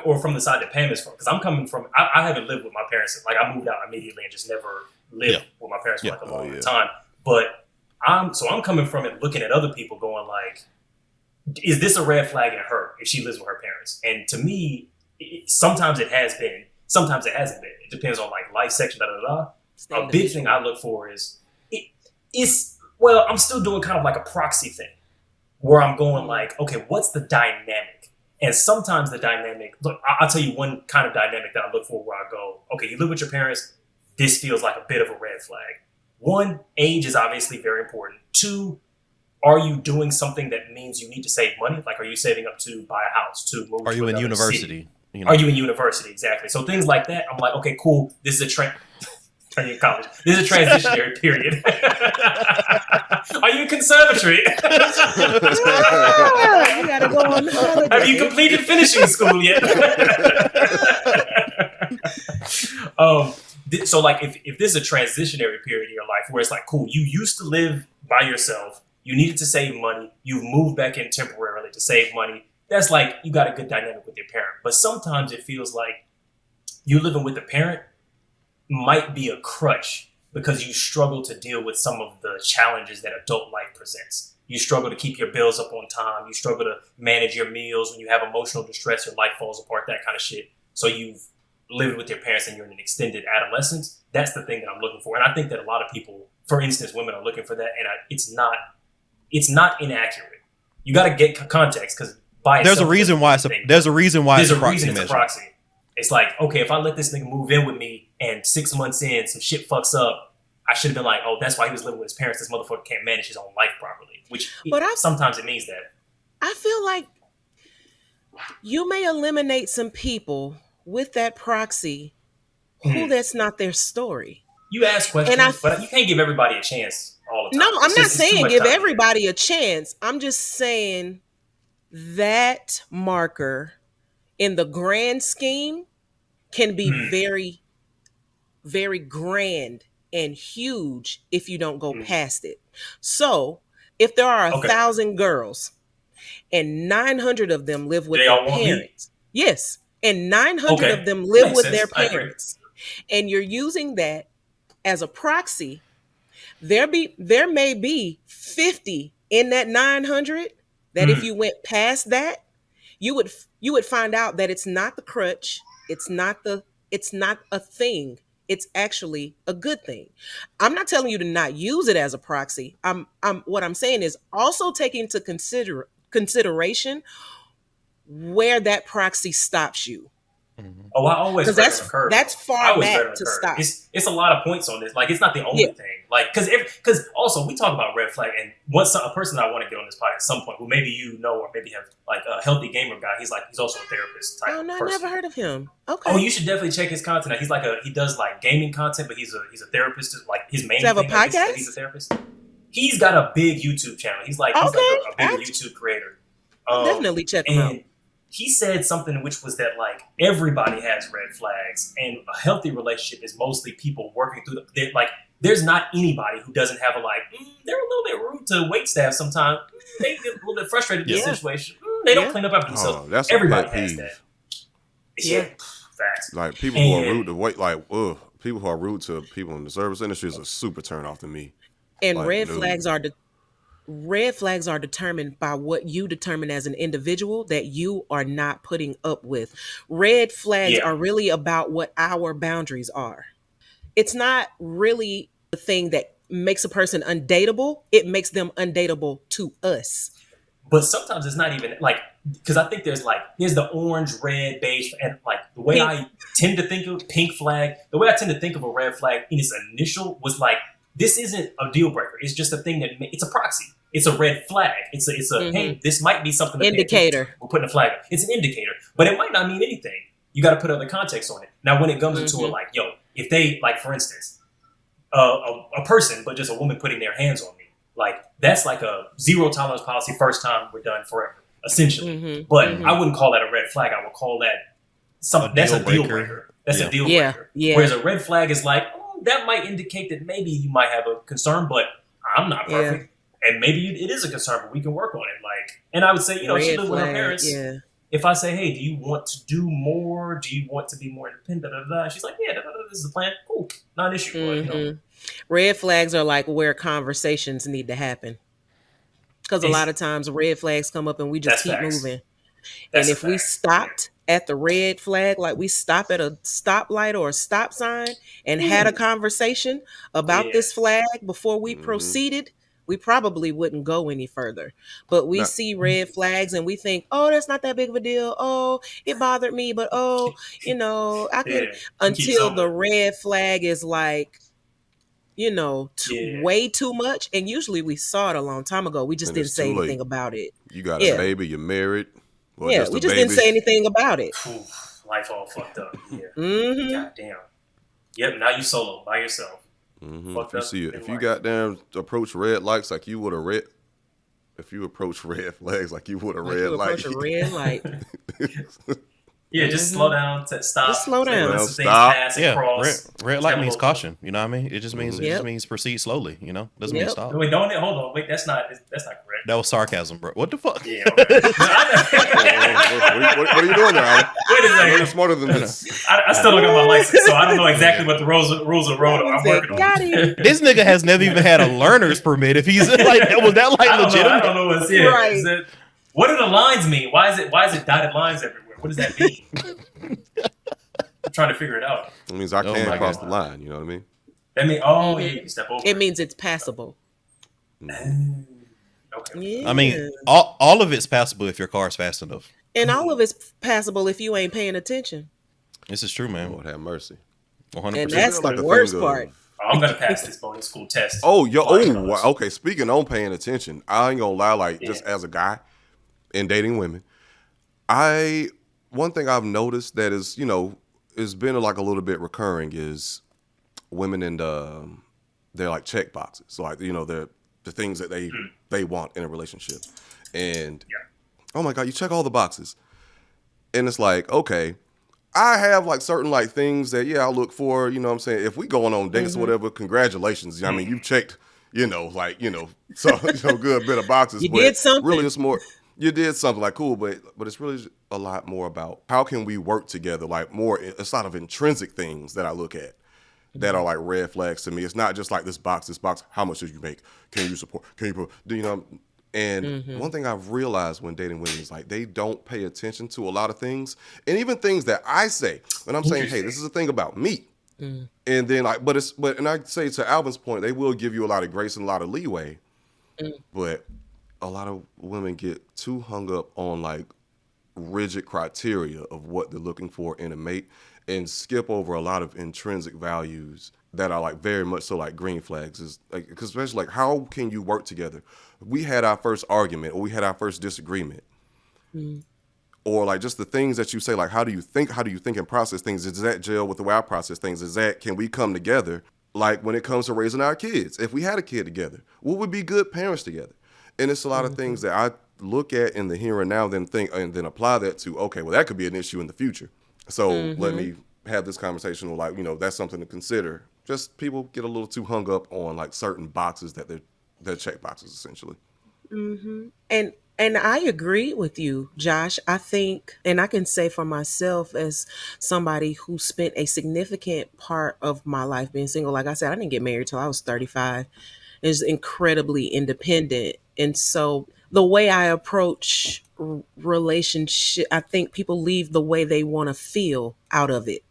or from the side that Pam is from, because I'm coming from. I haven't lived with my parents. Like I moved out immediately and just never lived Yeah. with my parents for Yeah. like a Oh, long yeah. time. But I'm coming from it, looking at other people, going like, is this a red flag in her if she lives with her parents? And to me, sometimes it has been, sometimes it hasn't been. It depends on like life section. A big thing I look for is well, I'm still doing kind of like a proxy thing where I'm going like, okay, what's the dynamic? And sometimes the dynamic, look, I'll tell you one kind of dynamic that I look for where I go, okay, you live with your parents, this feels like a bit of a red flag. One, age is obviously very important. Two, are you doing something that means you need to save money? Like, are you saving up to buy a house, to move Are to you in another university? city? You know? Are you in university? Exactly. So things like that, I'm like, okay, cool. This is a trend. Are you in college? This is a transitionary period. Are you in conservatory? Ah, you gotta go on holiday. Have you completed finishing school yet? So like if this is a transitionary period in your life where it's like, cool, you used to live by yourself, you needed to save money, you've moved back in temporarily to save money, that's like you got a good dynamic with your parent. But sometimes it feels like you living with a parent might be a crutch because you struggle to deal with some of the challenges that adult life presents. You struggle to keep your bills up on time. You struggle to manage your meals when you have emotional distress, your life falls apart, that kind of shit. So you've lived with your parents and you're in an extended adolescence. That's the thing that I'm looking for. And I think that a lot of people, for instance, women are looking for that. And it's not inaccurate. You got to get context because by There's a itself, reason why it's a proxy it's a measure. proxy. It's like, okay, if I let this nigga move in with me and 6 months in, some shit fucks up, I should have been like, oh, that's why he was living with his parents. This motherfucker can't manage his own life properly. Sometimes it means that. I feel like you may eliminate some people with that proxy who that's not their story. You ask questions, And but you can't give everybody a chance all the No, time. I'm not It's too saying much give time. everybody a chance. I'm just saying that marker in the grand scheme can be very very grand and huge if you don't go Mm. past it. So if there are Okay. 1,000 girls and 900 of them live with They their all want me? parents, yes, and 900 Okay. of them live Makes with sense. their I agree. parents, and you're using that as a proxy, there may be 50 in that 900 that if Mm. you went past that, you would find out that it's not the crutch, it's not a thing. It's actually a good thing. I'm not telling you to not use it as a proxy. What I'm saying is also take into consideration where that proxy stops you. Oh, I always Because veteran the curve. that's I far always back veteran the to curve. stop. It's a lot of points on this. Like, it's not the only Yeah. thing. Like, because also we talk about red flag, and once a person I want to get on this podcast at some point, who maybe you know or maybe have like a healthy gamer guy. He's also a therapist type Oh of no, I person. never heard of him. Okay. Oh, you should definitely check his content out. He does like gaming content, but he's a therapist. Like his main Does he have a thing, I guess, is that podcast? he's a therapist. He's got a big YouTube channel. He's like Okay. a bigger YouTube creator. I'll definitely check him out. And he said something which was that like everybody has red flags, and a healthy relationship is mostly people working through the like. There's not anybody who doesn't have a like. They're a little bit rude to wait staff sometimes. They get a little bit frustrated in the Yeah. situation. They don't Yeah. clean up after themselves. Oh, that's a Everybody pet has peeve. that. Yeah. Facts. Like people who are And- rude to wait, like people who are rude to people in the service industry is a super turn off to me. And Like, red dude. flags are determined by what you determine as an individual that you are not putting up with. Red flags Yeah. are really about what our boundaries are. It's not really the thing that makes a person undateable. It makes them undateable to us. But sometimes it's not even like, because I think there's the orange, red, beige, and like the way Pink. I tend to think of pink flag, the way I tend to think of a red flag in its initial was like, this isn't a deal breaker. It's just a thing it's a proxy. It's a red flag. It's a hey, this might be something to pay attention to. Indicator. We're putting a flag. It's an indicator, but it might not mean anything. You got to put other context on it. Now, when it comes into it, like, yo, if they like, for instance, a person, but just a woman putting their hands on me, like that's like a zero tolerance policy. First time, we're done forever, essentially. But I wouldn't call that a red flag. I would call that that's a deal breaker. That's a deal Yeah, breaker. yeah. Whereas a red flag is like, that might indicate that maybe you might have a concern, but I'm not perfect. And maybe it is a concern, but we can work on it. Like, and I would say, she Red lived with her flag, parents. yeah. If I say, hey, do you want to do more? Do you want to be more independent? She's like, yeah, this is the plan. Cool. Not an issue. But, Red flags are like where conversations need to happen. Because a lot of times red flags come up and we just That's keep facts. moving. That's And a if we fact. stopped at the red flag, like we stop at a stoplight or a stop sign and had a conversation about this flag before we proceeded, we probably wouldn't go any further. But we Now- see red flags and we think, oh, that's not that big of a deal. Oh, it bothered me, but I can Yeah. until Keep the somewhere. red flag is like, Yeah. way too much. And usually we saw it a long time ago. We just And didn't it's say too late. anything about it. You got Yeah. a baby, you're married. Or Yeah, just we a just baby. didn't say anything about it. Oof, life all fucked up. Yeah. Mm-hmm. God damn. Yep. Now you solo by yourself. Mhm. Fucked If you up see it, in if you life. goddamn approach red lights like you would a red, if you approach red flags like you would a Like red you light, approach a red light. Yeah, just slow down, stop. Just slow down. Let some things Stop. pass and Yeah, cross. red light Have a means little- caution. You know what I mean? It just means Yep. proceed slowly. Doesn't mean Yep. stop. Wait, don't it? Hold on. Wait, that's not correct. That was sarcasm, bro. What the fuck? Yeah. Okay. what are you doing there, Alan? Wait a You're second. smarter than this. I still don't got my license, so I don't know exactly what the rules of the road are. I'm working on Got it. him. This nigga has never even had a learner's permit. If he's like, was that like I legitimate? don't know what's Right. what do the lines mean? Why is it dotted lines everywhere? What does that mean? I'm trying to figure it out. It means I Oh can my cross God. the line. You know what I mean? That mean, yeah, you can step over. It means it's passable. Okay. Yeah. I mean, all of it's passable if your car's fast enough. and all of it's passable if you ain't paying attention. This is true, man. Lord have mercy. 100%. And that's Like the a worst thing of- part. I'm gonna pass this boarding school test. Wow. Okay. Speaking on paying attention, I ain't gonna lie. Like just as a guy and dating women, one thing I've noticed that is has been like a little bit recurring is women and they're like check boxes. So like they're the things that they want in a relationship, and oh my god, you check all the boxes, and it's like okay, I have like certain like things that I look for, you know what I'm saying? If we going on dates or whatever, congratulations. I mean, you've checked, so good bit of boxes, You but did something. really it's more you did something like cool, but it's really a lot more about how can we work together, like more it's a lot of intrinsic things that I look at that are like red flags to me. It's not just like this box, how much do you make? Can you support? Can you And one thing I've realized when dating women is like they don't pay attention to a lot of things, and even things that I say when I'm saying, "Hey, this is a thing about me," and then and I say to Alvin's point, they will give you a lot of grace and a lot of leeway, but a lot of women get too hung up on like rigid criteria of what they're looking for in a mate, and skip over a lot of intrinsic values that are like very much so like green flags. Is like, cause especially like how can you work together? We had our first argument or we had our first disagreement, or like just the things that you say, like how do you think and process things? Does that gel with the way I process things? Can we come together? Like when it comes to raising our kids, if we had a kid together, what would be good parents together? And it's a lot of things that I look at in the here and now, then think and then apply that to, okay, well that could be an issue in the future. So let me have this conversation with like, that's something to consider. Just people get a little too hung up on like certain boxes that they're check boxes essentially. And I agree with you, Josh. I think, and I can say for myself as somebody who spent a significant part of my life being single, like I said, I didn't get married till I was 35. Is incredibly independent. And so the way I approach relationship, I think people leave the way they want to feel out of it.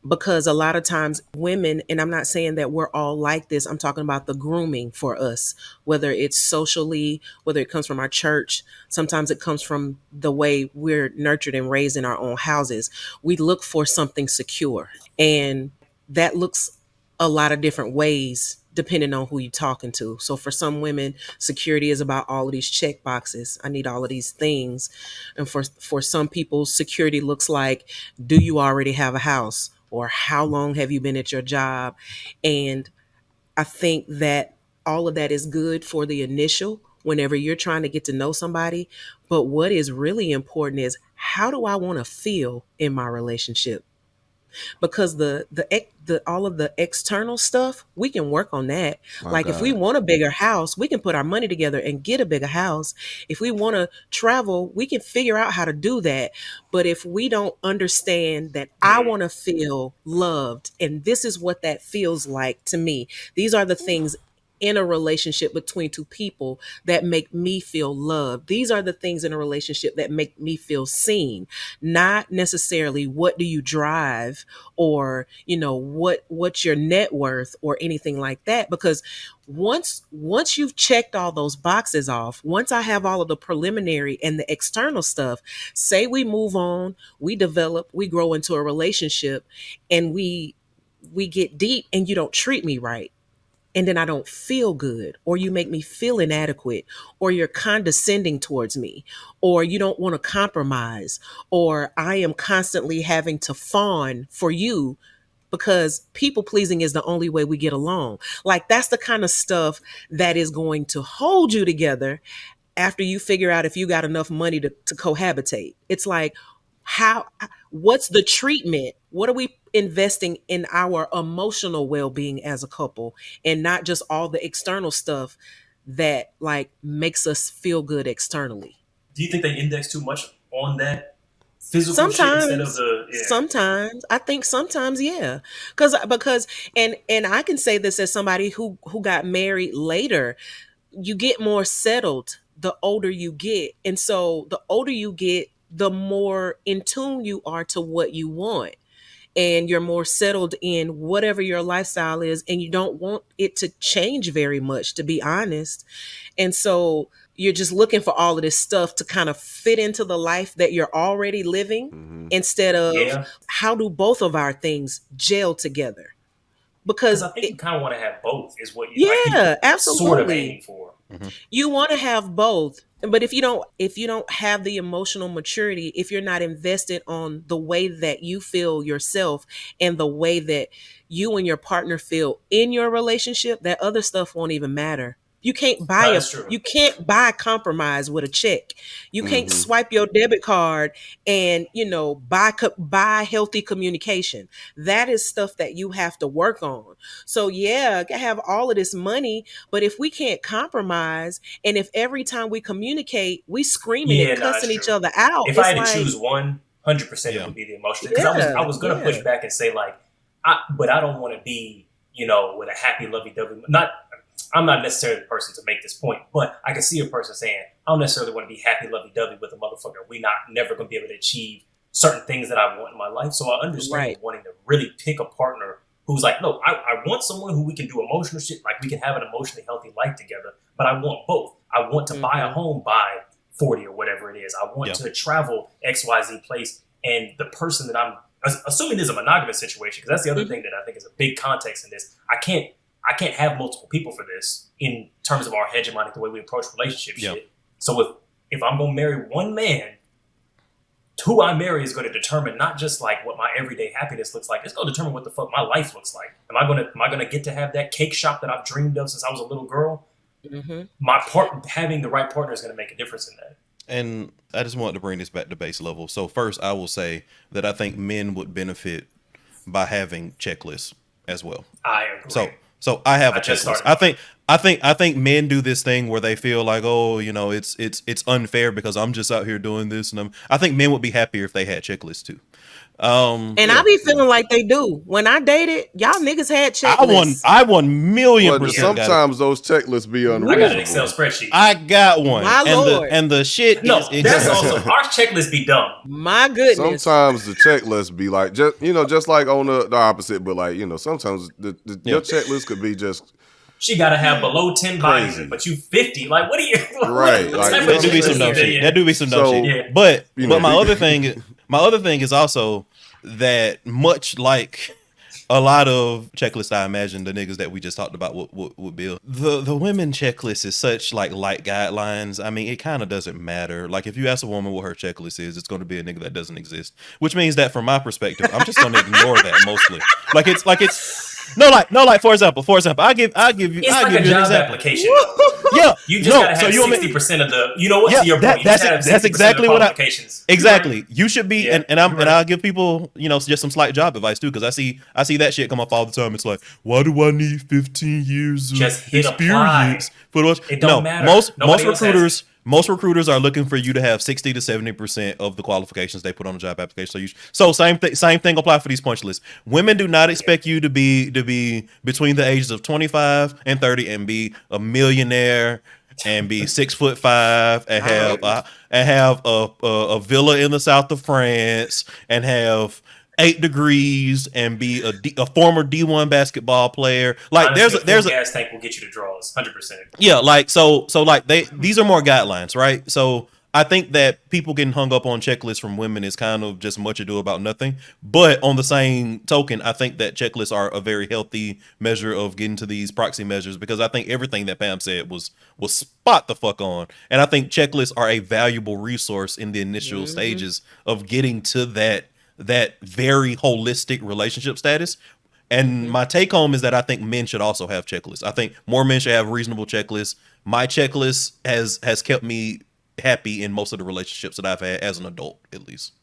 Because a lot of times women, and I'm not saying that we're all like this, I'm talking about the grooming for us, whether it's socially, whether it comes from our church, sometimes it comes from the way we're nurtured and raised in our own houses. We look for something secure, and that looks a lot of different ways depending on who you're talking to. So for some women, security is about all of these check boxes. I need all of these things. And for some people, security looks like, do you already have a house? Or how long have you been at your job? And I think that all of that is good for the initial whenever you're trying to get to know somebody. But what is really important is, how do I want to feel in my relationship? Because the all of the external stuff, we can work on that. My Like if we God. want a bigger house, we can put our money together and get a bigger house. If we want to travel, we can figure out how to do that. But if we don't understand that I want to feel loved, and this is what that feels like to me, these are the things in a relationship between two people that make me feel loved. These are the things in a relationship that make me feel seen, not necessarily what do you drive, or what's your net worth or anything like that. Because once you've checked all those boxes off, once I have all of the preliminary and the external stuff, say we move on, we develop, we grow into a relationship, and we get deep, and you don't treat me right, and then I don't feel good, or you make me feel inadequate, or you're condescending towards me, or you don't want to compromise, or I am constantly having to fawn for you, because people pleasing is the only way we get along. Like that's the kind of stuff that is going to hold you together after you figure out if you got enough money to cohabitate. It's like, what's the treatment? What are we investing in our emotional well-being as a couple, and not just all the external stuff that like makes us feel good externally? Do you think they index too much on that physical shit instead of Sometimes, the sometimes I think sometimes, yeah, because and I can say this as somebody who got married later. You get more settled the older you get, and so the older you get, the more in tune you are to what you want, and you're more settled in whatever your lifestyle is, and you don't want it to change very much, to be honest. And so you're just looking for all of this stuff to kind of fit into the life that you're already living, instead of yeah? how do both of our things gel together? Because Because I think you kind of want to have both. Is what you yeah, sort of absolutely. aiming for. You want to have both. But if you don't have the emotional maturity, if you're not invested on the way that you feel yourself and the way that you and your partner feel in your relationship, that other stuff won't even matter. You can't buy No, that's true. you can't buy compromise with a check. You can't Mhm. swipe your debit card and, buy healthy communication. That is stuff that you have to work on. So yeah, I have all of this money, but if we can't compromise, and if every time we communicate we screaming Yeah, and no, cussing that's each true. other out, If it's I had to like, choose 100%, it Yeah. would be the emotion. Because I was gonna push back and say like, but I don't want to be, with a happy lovey-dovey. I'm not necessarily the person to make this point, but I can see a person saying, I don't necessarily want to be happy lovey-dovey with a motherfucker. We not never gonna be able to achieve certain things that I want in my life. So I understand Right. wanting to really pick a partner who's like, no, I want someone who we can do emotional shit, like we can have an emotionally healthy life together, but I want both. I want to buy a home by 40 or whatever it is. I want to travel XYZ place, and the person that I'm assuming this is a monogamous situation, because that's the other thing that I think is a big context in this. I can't have multiple people for this in terms of our hegemonic, the way we approach relationship shit. So if I'm gonna marry one man, who I marry is going to determine not just like what my everyday happiness looks like. It's going to determine what the fuck my life looks like. Am I gonna get to have that cake shop that I've dreamed of since I was a little girl? Having the right partner is going to make a difference in that. And I just want to bring this back to base level. So first, I will say that I think men would benefit by having checklists as well. I agree. So I have a just checklist. started I think men do this thing where they feel like, oh, it's unfair because I'm just out here doing this, and I think men would be happier if they had checklists too. And I be feeling like they do. When I dated, y'all niggas had checklists. I 1,000,000% But sometimes those checklists be I got an unreasonable. Excel spreadsheet. I got one. My Lord. And the shit No, is that's also our checklist be dumb. My goodness. Sometimes the checklist be like just like on the opposite, but like sometimes your checklist could be just She gotta have below 10 bodies, Crazy. but you 50. Like, what are you? Right, What like, type of That do be checklist some is dumb that? shit. That do be some dumb So, shit. Yeah. But know, my other thing is also that much like a lot of checklists, I imagine the niggas that we just talked about would build. The women checklist is such like light guidelines. I mean, it kind of doesn't matter. Like if you ask a woman what her checklist is, it's going to be a nigga that doesn't exist. Which means that from my perspective, I'm just going to ignore that mostly. For example, I'll give you It's like a an job example. application. Yeah, You just gotta have 60% of the. You know what? Yeah, To your point, you that's just gotta have 60% that's exactly of the what I. qualifications. Exactly. You should be, Yeah, and you're right. I'll give people, just some slight job advice too, because I see that shit come up all the time. It's like, why do I need 15 years of Just hit experience for those? It don't matter. Most Nobody else has most recruiters are looking for you to have 60 to 70% of the qualifications they put on a job application. So same thing apply for these punch lists. Women do not expect you to be between the ages of 25 and 30 and be a millionaire and be 6'5" and have a villa in the south of France and have 8 degrees and be a former D1 basketball player. Like Honestly, there's a a gas tank will get you to draws, 100%. yeah, like so like these are more guidelines, right? So I think that people getting hung up on checklists from women is kind of just much ado about nothing. But on the same token, I think that checklists are a very healthy measure of getting to these proxy measures, because I think everything that Pam said was spot the fuck on. And I think checklists are a valuable resource in the initial stages of getting to that very holistic relationship status. And my take home is that I think men should also have checklists. I think more men should have reasonable checklists. My checklist has kept me happy in most of the relationships that I've had as an adult, at least.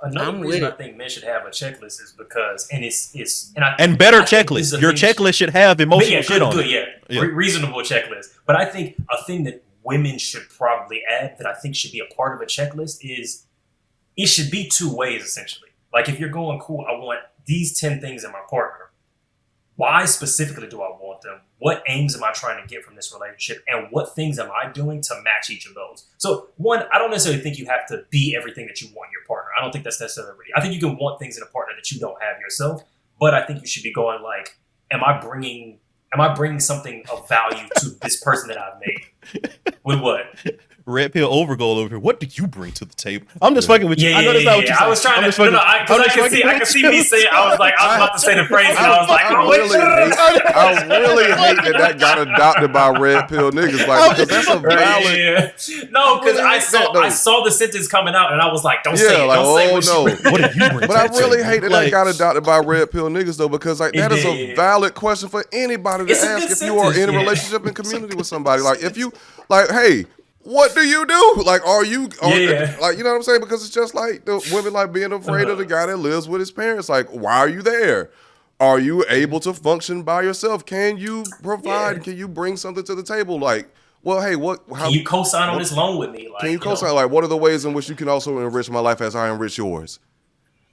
Another reason I think men should have a checklist is because, and better I think this checklist. is a Your thing- checklist should have emotional shit on it. Yeah. Reasonable checklist. But I think a thing that women should probably add that I think should be a part of a checklist is it should be two ways, essentially. Like if you're going, cool, I want these 10 things in my partner. Why specifically do I want them? What aims am I trying to get from this relationship? And what things am I doing to match each of those? So one, I don't necessarily think you have to be everything that you want in your partner. I don't think that's necessarily. I think you can want things in a partner that you don't have yourself. But I think you should be going like, am I bringing something of value to this person that I've made? With what? Red Pill Overgold over here. What do you bring to the table? I'm just fucking with you. Yeah, I know that's not what you said. I was trying I'm to, just fucking- I could see me saying, I was about to say the phrase, and I was like, oh, wait, I really hate that got adopted by red pill niggas. Like, because that's a valid. Yeah. No, because I saw the sentence coming out, and I was like, don't say it. Like, Don't say what What do you bring? But I really hate that got adopted by red pill niggas though, because like that is a did. valid question for anybody to It's a ask good if you are in a sentence, relationship and community with somebody. Like if you like, hey, what do you do? Like, are you like, you know what I'm saying? Because it's just like the women like being afraid of the guy that lives with his parents. Like, why are you there? Are you able to function by yourself? Can you provide? Can you bring something to the table? Like, well, hey, how can you co-sign on this loan with me? Like, can you co-sign? Like, what are the ways in which you can also enrich my life as I enrich yours?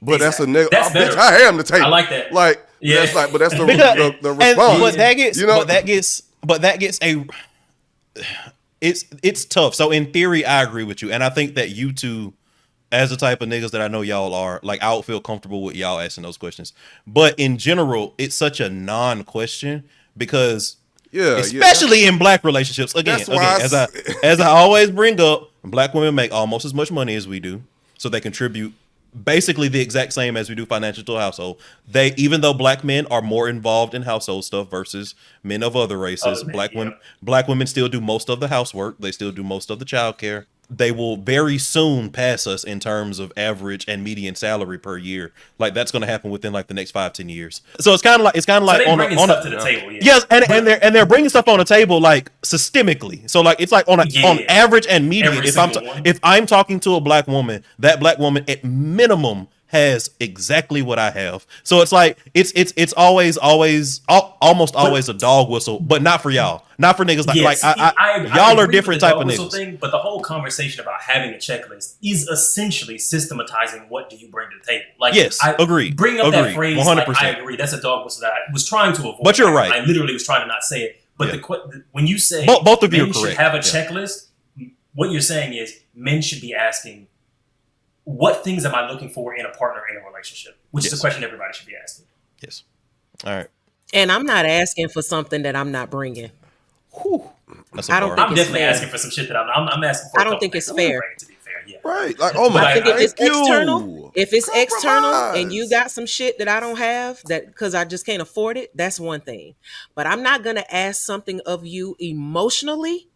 But that's a nigga. That's Bitch, I am the table. I like that. Like, Yeah. that's like, but that's the response. But that gets a. It's tough. So in theory, I agree with you, and I think that you two, as the type of niggas that I know y'all are, like I would feel comfortable with y'all asking those questions. But in general, it's such a non-question because, especially in black relationships, again, as I always bring up, black women make almost as much money as we do, so they contribute basically the exact same as we do financial to a household. Even though black men are more involved in household stuff versus men of other races, black women still do most of the housework. They still do most of the childcare. They will very soon pass us in terms of average and median salary per year. Like that's going to happen within like the next 5-10 years. So it's kind of like so bringing stuff to the table. Yes, and they're bringing stuff on the table like systemically. So like it's like on average and median. If I'm talking to a black woman, that black woman at minimum has exactly what I have. So it's like it's always almost always a dog whistle, but not for y'all, not for niggas y'all are different type of niggas. But the whole conversation about having a checklist is essentially systematizing what do you bring to the table. Like, yes, agree. Bring up that phrase. 100%. Like, I agree. That's a dog whistle that I was trying to avoid. But you're right. I literally was trying to not say it. But when you say both of you men are correct. should have a checklist, what you're saying is men should be asking, what things am I looking for in a partner in a relationship? Which is a question everybody should be asking. Yes. All right. And I'm not asking for something that I'm not bringing. I don't think I'm definitely asking for some shit that I'm asking for. I don't think it's fair. To be fair, yeah. Right. Like, oh my God. If it's external and you got some shit that I don't have that because I just can't afford it, that's one thing. But I'm not gonna ask something of you emotionally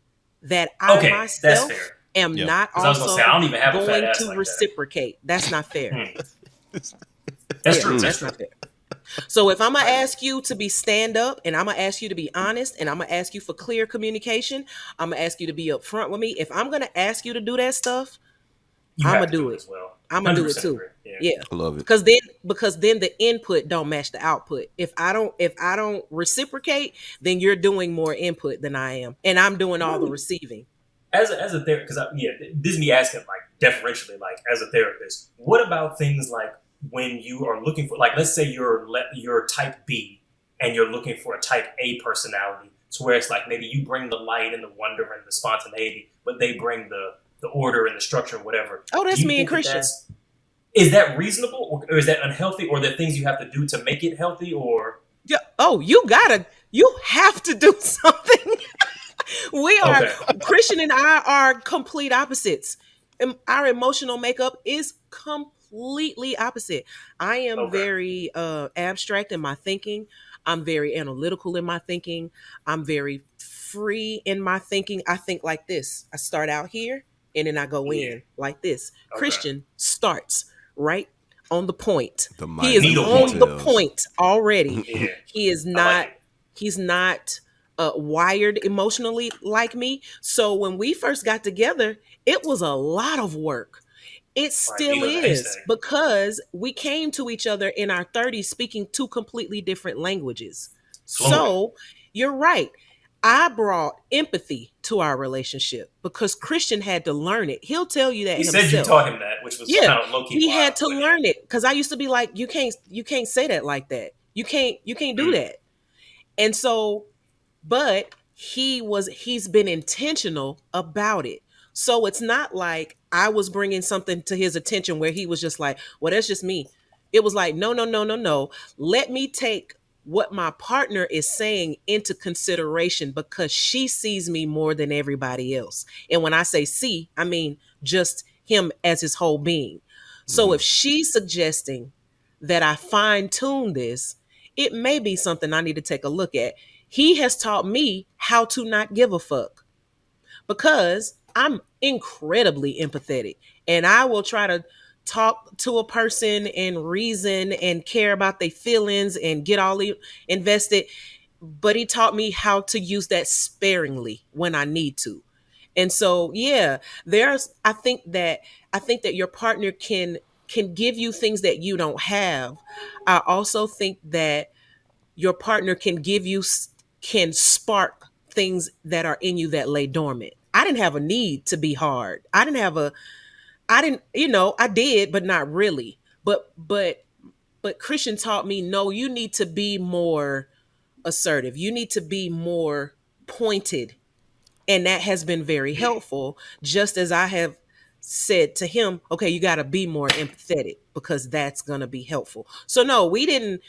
that I myself am not also going to reciprocate. That's not fair. That's true. That's not fair. So if I'm gonna ask you to be stand up and I'm gonna ask you to be honest and I'm gonna ask you for clear communication, I'm gonna ask you to be upfront with me. If I'm gonna ask you to do that stuff, I'm gonna do it. As well. I'm gonna do it too. Yeah. I love it. Because then the input don't match the output. If I don't reciprocate, then you're doing more input than I am, and I'm doing all the receiving. As a therapist, because this is me asking like deferentially, like as a therapist, what about things like when you are looking for, like, let's say you're type B and you're looking for a type A personality, to where it's like maybe you bring the light and the wonder and the spontaneity, but they bring the order and the structure and whatever. Oh, that's me and Christian. Is that reasonable, or is that unhealthy, or are there things you have to do to make it healthy, or? Yeah. Oh, you have to do something. We are Christian and I are complete opposites. Our emotional makeup is completely opposite. I am very abstract in my thinking. I'm very analytical in my thinking. I'm very free in my thinking. I think like this. I start out here and then I go in like this. Christian starts right on the point. He is on the point already. He is not. He's not wired emotionally like me. So when we first got together, it was a lot of work. It still is, because we came to each other in our 30s speaking two completely different languages. So you're right. I brought empathy to our relationship because Christian had to learn it. He'll tell you that himself. He said you taught him that, which was kind of low-key. He had to learn it because I used to be like, you can't say that like that. You can't do that. And so, but he's been intentional about it. So it's not like I was bringing something to his attention where he was just like, well, that's just me. It was like, no. Let me take what my partner is saying into consideration because she sees me more than everybody else. And when I say see, I mean just him as his whole being. So if she's suggesting that I fine tune this, it may be something I need to take a look at. He has taught me how to not give a fuck because I'm incredibly empathetic and I will try to talk to a person and reason and care about their feelings and get all invested. But he taught me how to use that sparingly when I need to. And so, yeah, I think that your partner can give you things that you don't have. I also think that your partner can spark things that are in you that lay dormant. I didn't have a need to be hard. I did, but not really. But Christian taught me, no, you need to be more assertive. You need to be more pointed. And that has been very helpful, just as I have said to him, okay, you got to be more empathetic because that's going to be helpful. So no, we didn't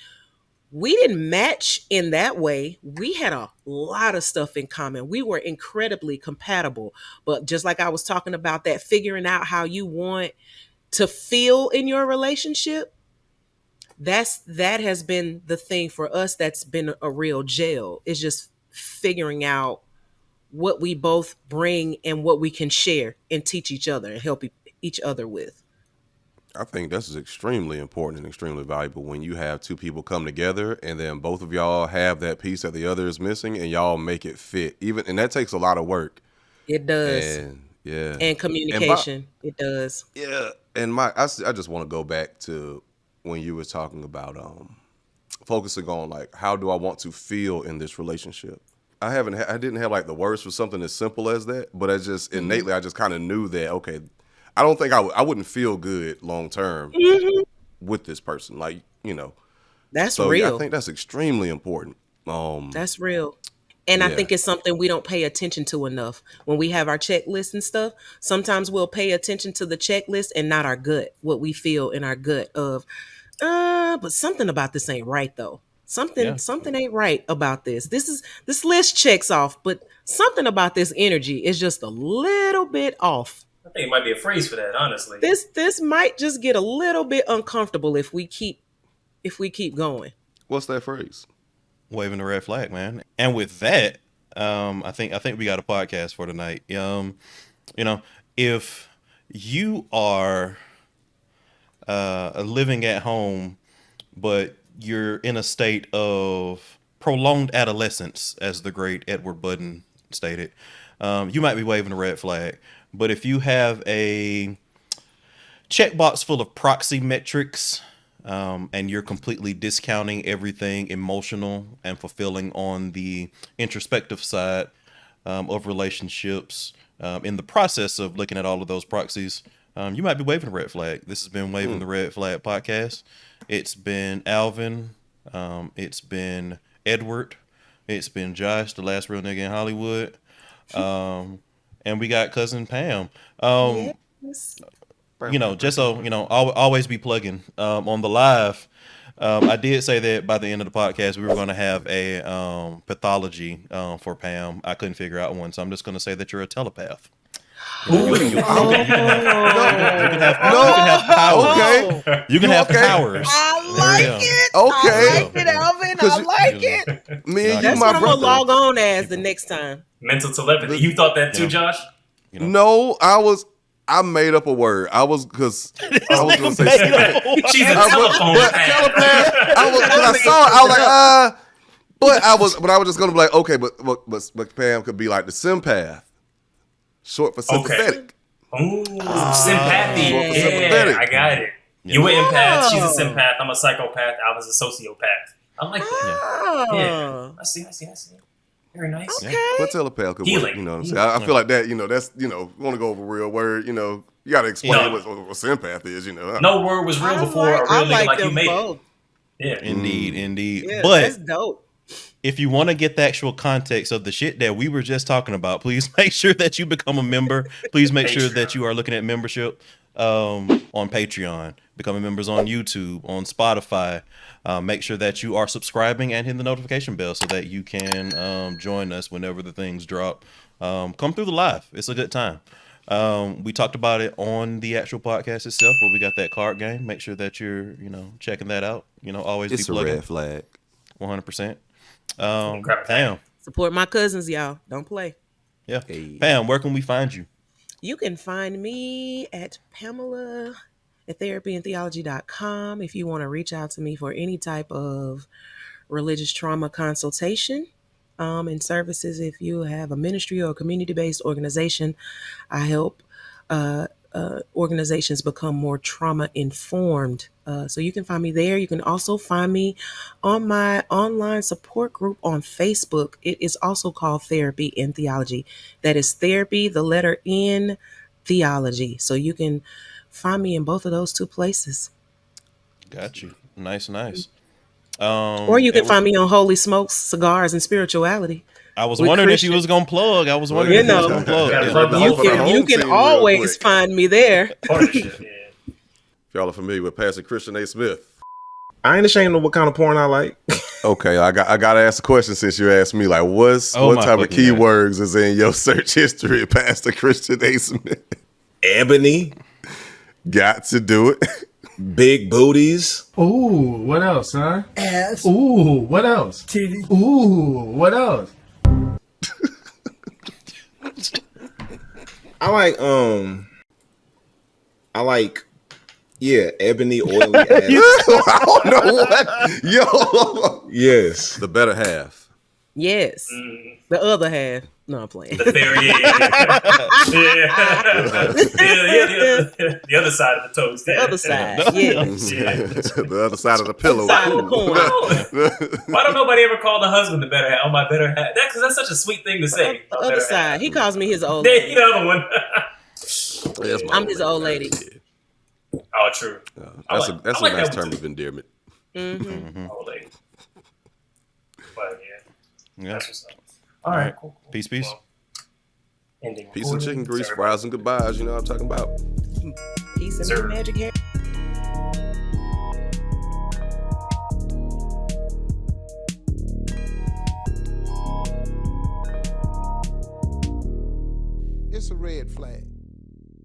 match in that way. We had a lot of stuff in common. We were incredibly compatible. But just like I was talking about that, figuring out how you want to feel in your relationship, that has been the thing for us. That's been a real gel. It's just figuring out what we both bring and what we can share and teach each other and help each other with. I think this is extremely important and extremely valuable when you have two people come together and then both of y'all have that piece that the other is missing and y'all make it fit. And that takes a lot of work. It does. And communication. It does. Yeah. And I just want to go back to when you were talking about focusing on like, how do I want to feel in this relationship? I didn't have like the words for something as simple as that, but I just innately, I just kind of knew that, okay, I don't think I wouldn't feel good long term with this person. Like, that's real. Yeah, I think that's extremely important. That's real. And I think it's something we don't pay attention to enough. When we have our checklist and stuff, sometimes we'll pay attention to the checklist and not our gut, what we feel in our gut of, but something about this ain't right though. Something ain't right about this. This list checks off, but something about this energy is just a little bit off. I think it might be a phrase for that, honestly. This might just get a little bit uncomfortable if we keep going. What's that phrase? Waving the red flag, man. And with that, I think we got a podcast for tonight. If you are living at home, but you're in a state of prolonged adolescence, as the great Edward Budden stated, you might be waving a red flag. But if you have a checkbox full of proxy metrics, and you're completely discounting everything emotional and fulfilling on the introspective side of relationships, in the process of looking at all of those proxies, you might be waving a red flag. This has been Waving the Red Flag podcast. It's been Alvin. It's been Edward. It's been Josh, the last real nigga in Hollywood. And we got Cousin Pam. Yes. Just so, I'll always be plugging on the live. I did say that by the end of the podcast, we were going to have a pathology for Pam. I couldn't figure out one, so I'm just going to say that you're a telepath. You can have powers. Okay. You can have powers. I like it. Okay. I like it, Alvin. I like it. Me and you, That's my what I'm brother. gonna log on as the next time. Mental telepathy. You thought that too, Josh? No, I made up a word. I was going to say She's a telephone path. when I saw it, I was like, but I was just going to be like, okay, but Pam could be like the sympath. Short for sympathetic. Ooh, sympathy. Short for Yeah, sympathetic. I got it. You were empath. She's a sympath. I'm a psychopath. I was a sociopath. I like that. Yeah. I see. Very nice. Okay. But telepath could Healing. work. You know what I'm saying? I feel like that, that's, we want to go over a real word, you got to explain what sympath is, No word was real before a real nigga like you made it. Yeah. Indeed. Yeah, but that's dope. if you want to get the actual context of the shit that we were just talking about, please make sure that you become a member. Please make sure that you are looking at membership on Patreon. becoming members on YouTube, on Spotify. Make sure that you are subscribing and hitting the notification bell so that you can join us whenever the things drop. Come through the live. It's a good time. We talked about it on the actual podcast itself, but we got that card game. Make sure that you're, checking that out. Always It's be a plugging. red flag. 100%. Grab a Pam. Support my cousins, y'all. Don't play. Yeah. Hey. Pam, where can we find you? You can find me at Pamela at therapyandtheology.com if you want to reach out to me for any type of religious trauma consultation and services. If you have a ministry or a community-based organization, I help organizations become more trauma-informed. So you can find me there. You can also find me on my online support group on Facebook. It is also called Therapy and Theology. That is therapy, the letter N, theology. So you can find me in both of those two places. Got you. Nice. Or you can find me on Holy Smokes, Cigars, and Spirituality. I was with wondering Christian. if you was gonna plug. I was wondering if you was gonna plug. gotta Yeah. plug the whole You can team real always quick. find me there. partnership. Yeah. If y'all are familiar with Pastor Christian A. Smith. I ain't ashamed of what kind of porn I like. Okay, I gotta ask a question since you asked me. Like, what Oh, my type of fucking God. keywords is in your search history, Pastor Christian A. Smith? Ebony, Got to do it. big booties. Ooh, what else, huh? Ass. Ooh, what else? Titty. Ooh, what else? I like, ebony, oily ass. I don't know what. Yo, Yes. the better half. Yes. The other half. No, I'm playing. The theory, the other side of the toast. The other side. Yes. Yeah. The other side of the pillow. Side of the coin. Why don't nobody ever call the husband the better half? Oh, my better half. Because that's such a sweet thing to say. The My other better side. half. He calls me his old Yeah, lady. the other one. That's my I'm his old lady. Oh, true. That's I a like nice that term one, of endearment. Old lady. But Yeah. that's what's up. All right, cool. Peace. Well, ending Piece of recording. chicken grease, Everybody- fries, and goodbyes. You know what I'm talking about. Peace and Sir. magic hair. It's a red flag.